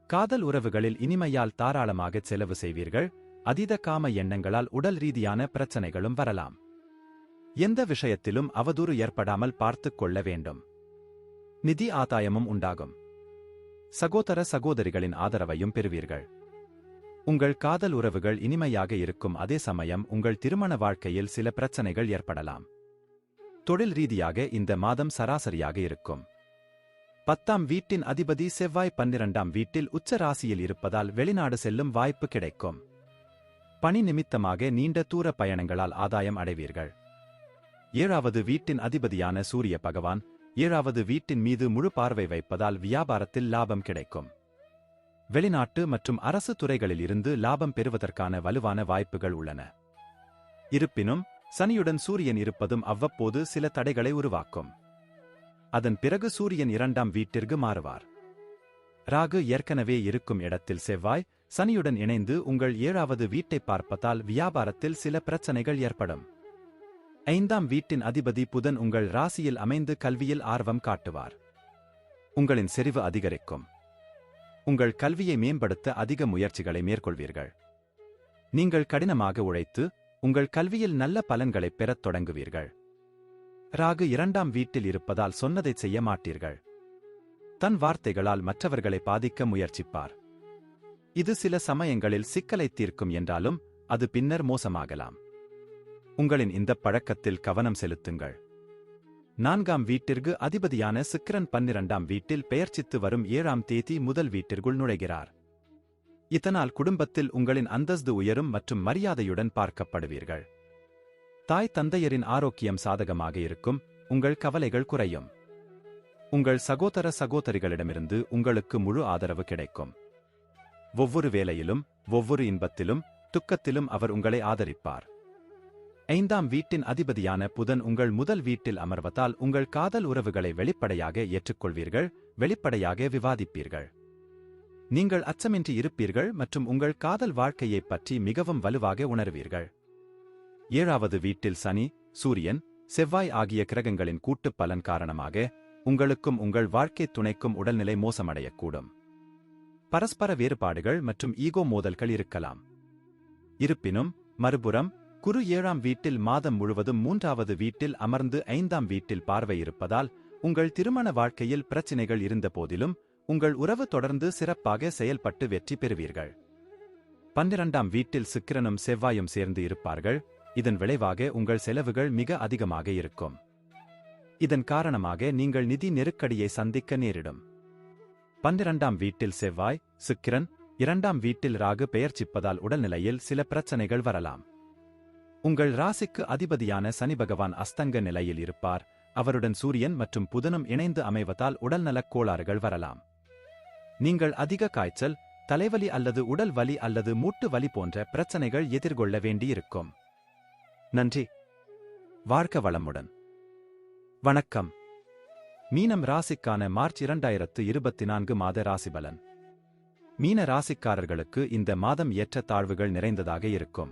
Speaker 1: காதல் உறவுகளில் இனிமையால் தாராளமாக செலவு செய்வீர்கள். அதீத காம எண்ணங்களால் உடல் ரீதியான பிரச்சனைகளும் வரலாம். எந்த விஷயத்திலும் அவதூறு ஏற்படாமல் பார்த்துக் கொள்ள வேண்டும். நிதி ஆதாயமும் உண்டாகும். சகோதர சகோதரிகளின் ஆதரவையும் பெறுவீர்கள். உங்கள் காதல் உறவுகள் இனிமையாக இருக்கும் அதே சமயம் உங்கள் திருமண வாழ்க்கையில் சில பிரச்சனைகள் ஏற்படலாம். தொழில் ரீதியாக இந்த மாதம் சராசரியாக இருக்கும். 10ஆம் வீட்டின் அதிபதி செவ்வாய் 12ஆம் வீட்டில் உச்ச ராசியில் இருப்பதால் வெளிநாடு செல்லும் வாய்ப்பு கிடைக்கும். பணி நிமித்தமாக நீண்ட தூர பயணங்களால் ஆதாயம் அடைவீர்கள். 7வது வீட்டின் அதிபதியான சூரிய பகவான் 7வது வீட்டின் மீது முழு பார்வை வைப்பதால் வியாபாரத்தில் லாபம் கிடைக்கும். வெளிநாட்டு மற்றும் அரசு துறைகளில் இருந்து லாபம் பெறுவதற்கான வலுவான வாய்ப்புகள் உள்ளன. இருப்பினும் சனியுடன் சூரியன் இருப்பதும் அவ்வப்போது சில தடைகளை உருவாக்கும். அதன் பிறகு சூரியன் 2ஆம் வீட்டிற்கு மாறுவார். ராகு ஏற்கனவே இருக்கும் இடத்தில் செவ்வாய் சனியுடன் இணைந்து உங்கள் 7வது வீட்டை பார்ப்பதால் வியாபாரத்தில் சில பிரச்சனைகள் ஏற்படும். 5ஆம் வீட்டின் அதிபதி புதன் உங்கள் ராசியில் அமைந்து கல்வியில் ஆர்வம் காட்டுவார். உங்களின் செறிவு அதிகரிக்கும். உங்கள் கல்வியை மேம்படுத்த அதிக முயற்சிகளை மேற்கொள்வீர்கள். நீங்கள் கடினமாக உழைத்து உங்கள் கல்வியில் நல்ல பலன்களைப் பெறத் தொடங்குவீர்கள். ராகு 2ஆம் வீட்டில் இருப்பதால் சொன்னதைச் செய்ய மாட்டீர்கள். தன் வார்த்தைகளால் மற்றவர்களை பாதிக்க முயற்சிப்பார். இது சில சமயங்களில் சிக்கலை தீர்க்கும் என்றாலும் அது பின்னர் மோசமாகலாம். உங்களின் இந்த பழக்கத்தில் கவனம் செலுத்துங்கள். 4ஆம் வீட்டிற்கு அதிபதியான சுக்கிரன் 12ஆம் வீட்டில் பெயர்ச்சித்து வரும் 7ஆம் தேதி முதல் வீட்டிற்குள் நுழைகிறார். இதனால் குடும்பத்தில் உங்களின் அந்தஸ்து உயரும் மற்றும் மரியாதையுடன் பார்க்கப்படுவீர்கள். தாய் தந்தையரின் ஆரோக்கியம் சாதகமாக இருக்கும். உங்கள் கவலைகள் குறையும். உங்கள் சகோதர சகோதரிகளிடமிருந்து உங்களுக்கு முழு ஆதரவு கிடைக்கும். ஒவ்வொரு வேலையிலும் ஒவ்வொரு இன்பத்திலும் துக்கத்திலும் அவர் உங்களை ஆதரிப்பார். 5ஆம் வீட்டின் அதிபதியான புதன் உங்கள் முதல் வீட்டில் அமர்வதால் உங்கள் காதல் உறவுகளை வெளிப்படையாக ஏற்றுக்கொள்வீர்கள், வெளிப்படையாக விவாதிப்பீர்கள். நீங்கள் அச்சமின்றி இருப்பீர்கள் மற்றும் உங்கள் காதல் வாழ்க்கையைப் பற்றி மிகவும் வலுவாக உணர்வீர்கள். 7வது வீட்டில் சனி, சூரியன், செவ்வாய் ஆகிய கிரகங்களின் கூட்டுப் பலன் காரணமாக உங்களுக்கும் உங்கள் வாழ்க்கைத் துணைக்கும் உடல்நிலை மோசமடையக்கூடும். பரஸ்பர வேறுபாடுகள் மற்றும் ஈகோ மோதல்கள் இருக்கலாம். இருப்பினும் மறுபுறம் குரு 7ஆம் வீட்டில் மாதம் முழுவதும் 3வது வீட்டில் அமர்ந்து 5ஆம் வீட்டில் பார்வை இருப்பதால் உங்கள் திருமண வாழ்க்கையில் பிரச்சினைகள் இருந்த போதிலும் உங்கள் உறவு தொடர்ந்து சிறப்பாக செயல்பட்டு வெற்றி பெறுவீர்கள். 12ஆம் வீட்டில் சுக்கிரனும் செவ்வாயும் சேர்ந்து இருப்பார்கள். இதன் விளைவாக உங்கள் செலவுகள் மிக அதிகமாக இருக்கும். இதன் காரணமாக நீங்கள் நிதி நெருக்கடியை சந்திக்க நேரிடும். 12ஆம் வீட்டில் செவ்வாய், சுக்கிரன், 2ஆம் வீட்டில் ராகு பெயர்ச்சிப்பதால் உடல்நிலையில் சில பிரச்சனைகள் வரலாம். உங்கள் ராசிக்கு அதிபதியான சனி பகவான் அஸ்தங்க நிலையில் இருப்பார். அவருடன் சூரியன் மற்றும் புதனும் இணைந்து அமைவதால் உடல்நலக் கோளாறுகள் வரலாம். நீங்கள் அதிக காய்ச்சல், தலைவலி அல்லது உடல் வலி அல்லது மூட்டு வலி போன்ற பிரச்சனைகள் எதிர்கொள்ள வேண்டியிருக்கும். நன்றி. வாழ்க வளமுடன். வணக்கம். மீனம் ராசிக்கான மார்ச் 2024 மாத ராசிபலன். மீன ராசிக்காரர்களுக்கு இந்த மாதம் ஏற்ற தாழ்வுகள் நிறைந்ததாக இருக்கும்.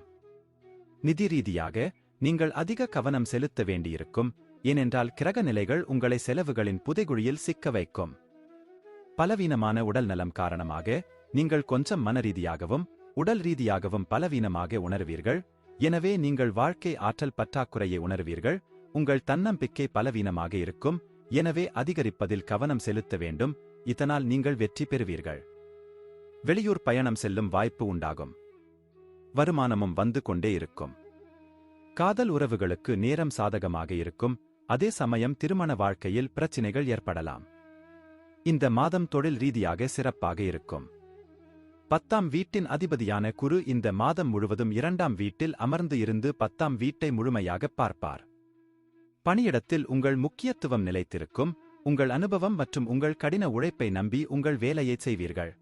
Speaker 1: நிதி ரீதியாக நீங்கள் அதிக கவனம் செலுத்த வேண்டியிருக்கும். ஏனென்றால் கிரக நிலைகள் உங்களை செலவுகளின் புதைகுழியில் சிக்க வைக்கும். பலவீனமான உடல் நலம் காரணமாக நீங்கள் கொஞ்சம் மனரீதியாகவும் உடல் ரீதியாகவும் பலவீனமாக உணர்வீர்கள். எனவே நீங்கள் வாழ்க்கை ஆற்றல் பற்றாக்குறையை உணர்வீர்கள். உங்கள் தன்னம்பிக்கை பலவீனமாக இருக்கும். எனவே அதிகரிப்பதில் கவனம் செலுத்த வேண்டும். இதனால் நீங்கள் வெற்றி பெறுவீர்கள். வெளியூர் பயணம் செல்லும் வாய்ப்பு உண்டாகும். வருமானமும் வந்து கொண்டே இருக்கும். காதல் உறவுகளுக்கு நேரம் சாதகமாக இருக்கும், அதே சமயம் திருமண வாழ்க்கையில் பிரச்சினைகள் ஏற்படலாம். இந்த மாதம் தொழில் ரீதியாக சிறப்பாக இருக்கும். 10ஆம் வீட்டின் அதிபதியான குரு இந்த மாதம் முழுவதும் 2ஆம் வீட்டில் அமர்ந்து இருந்து 10ஆம் வீட்டை முழுமையாகப் பார்ப்பார். பணியிடத்தில் உங்கள் முக்கியத்துவம் நிலைத்திருக்கும், உங்கள் அனுபவம் மற்றும் உங்கள் கடின உழைப்பை நம்பி உங்கள் வேலையைச் செய்வீர்கள்.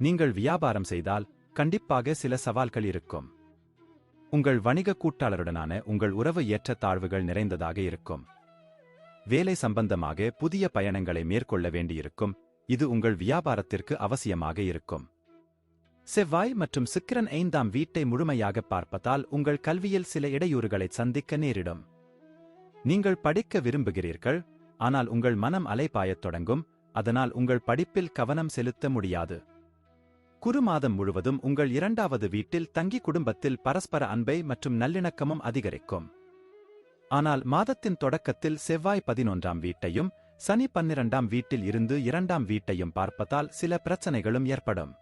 Speaker 1: நீங்கள் வியாபாரம் செய்தால் கண்டிப்பாக சில சவால்கள் இருக்கும். உங்கள் வணிக கூட்டாளருடனான உங்கள் உறவு ஏற்றத்தாழ்வுகள் நிறைந்ததாக இருக்கும். வேலை சம்பந்தமாக புதிய பயணங்களை மேற்கொள்ள வேண்டியிருக்கும், இது உங்கள் வியாபாரத்திற்கு அவசியமாக இருக்கும். செவ்வாய் மற்றும் சுக்கிரன் 5ஆம் வீட்டை முழுமையாக பார்ப்பதால் உங்கள் கல்வியில் சில இடையூறுகளை சந்திக்க நேரிடும். நீங்கள் படிக்க விரும்புகிறீர்கள், ஆனால் உங்கள் மனம் அலைபாயத் தொடங்கும், அதனால் உங்கள் படிப்பில் கவனம் செலுத்த முடியாது. குரு மாதம் முழுவதும் உங்கள் 2வது வீட்டில் தங்கி குடும்பத்தில் பரஸ்பர அன்பை மற்றும் நல்லிணக்கமும் அதிகரிக்கும். ஆனால் மாதத்தின் தொடக்கத்தில் செவ்வாய் 11ஆம் வீட்டையும் சனி 12ஆம் வீட்டில் இருந்து 2ஆம் வீட்டையும் பார்ப்பதால் சில பிரச்சனைகளும் ஏற்படும்.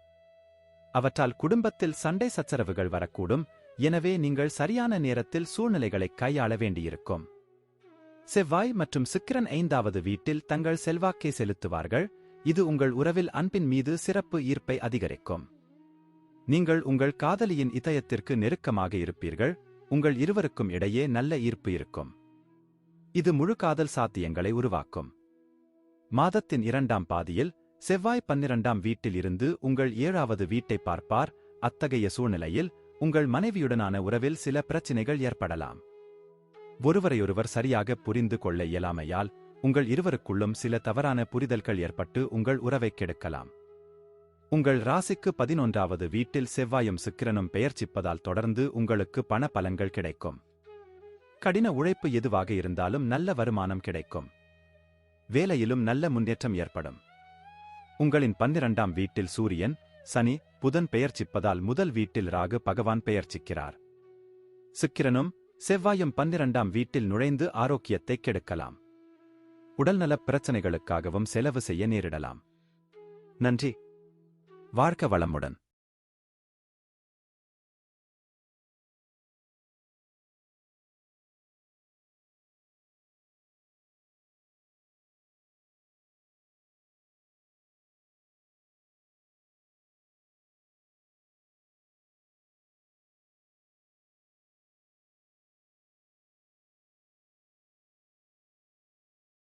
Speaker 1: அவற்றால் குடும்பத்தில் சண்டை சச்சரவுகள் வரக்கூடும், எனவே நீங்கள் சரியான நேரத்தில் சூழ்நிலைகளைக் கையாள வேண்டியிருக்கும். செவ்வாய் மற்றும் சுக்கிரன் 5வது வீட்டில் தங்கள் செல்வாக்கை செலுத்துவார்கள், இது உங்கள் உறவில் அன்பின் மீது சிறப்பு ஈர்ப்பை அதிகரிக்கும். நீங்கள் உங்கள் காதலியின் இதயத்திற்கு நெருக்கமாக இருப்பீர்கள், உங்கள் இருவருக்கும் இடையே நல்ல ஈர்ப்பு இருக்கும். இது முழு காதல் சாத்தியங்களை உருவாக்கும். மாதத்தின் 2ஆம் பாதியில் செவ்வாய் 12ஆம் வீட்டில் இருந்து உங்கள் 7வது வீட்டை பார்ப்பார், அத்தகைய சூழ்நிலையில் உங்கள் மனைவியுடனான உறவில் சில பிரச்சினைகள் ஏற்படலாம். ஒருவரையொருவர் சரியாக புரிந்து கொள்ள இயலாமையால் உங்கள் இருவருக்குள்ளும் சில தவறான புரிதல்கள் ஏற்பட்டு உங்கள் உறவைக் கெடுக்கலாம். உங்கள் ராசிக்கு 11வது வீட்டில் செவ்வாயும் சுக்கிரனும் பெயர்ச்சிப்பதால் தொடர்ந்து உங்களுக்கு பண பலன்கள் கிடைக்கும். கடின உழைப்பு எதுவாக இருந்தாலும் நல்ல வருமானம் கிடைக்கும். வேலையிலும் நல்ல முன்னேற்றம் ஏற்படும். உங்களின் 12ஆம் வீட்டில் சூரியன், சனி, புதன் பெயர்ச்சிப்பதால் முதல் வீட்டில் ராகு பகவான் பெயர்ச்சிக்கிறார். சுக்கிரனும் செவ்வாயும் 12ஆம் வீட்டில் நுழைந்து ஆரோக்கியத்தை கெடுக்கலாம். உடல்நலப் பிரச்சனைகளுக்காகவும் செலவு செய்ய நேரிடலாம். நன்றி. வாழ்க வளமுடன்.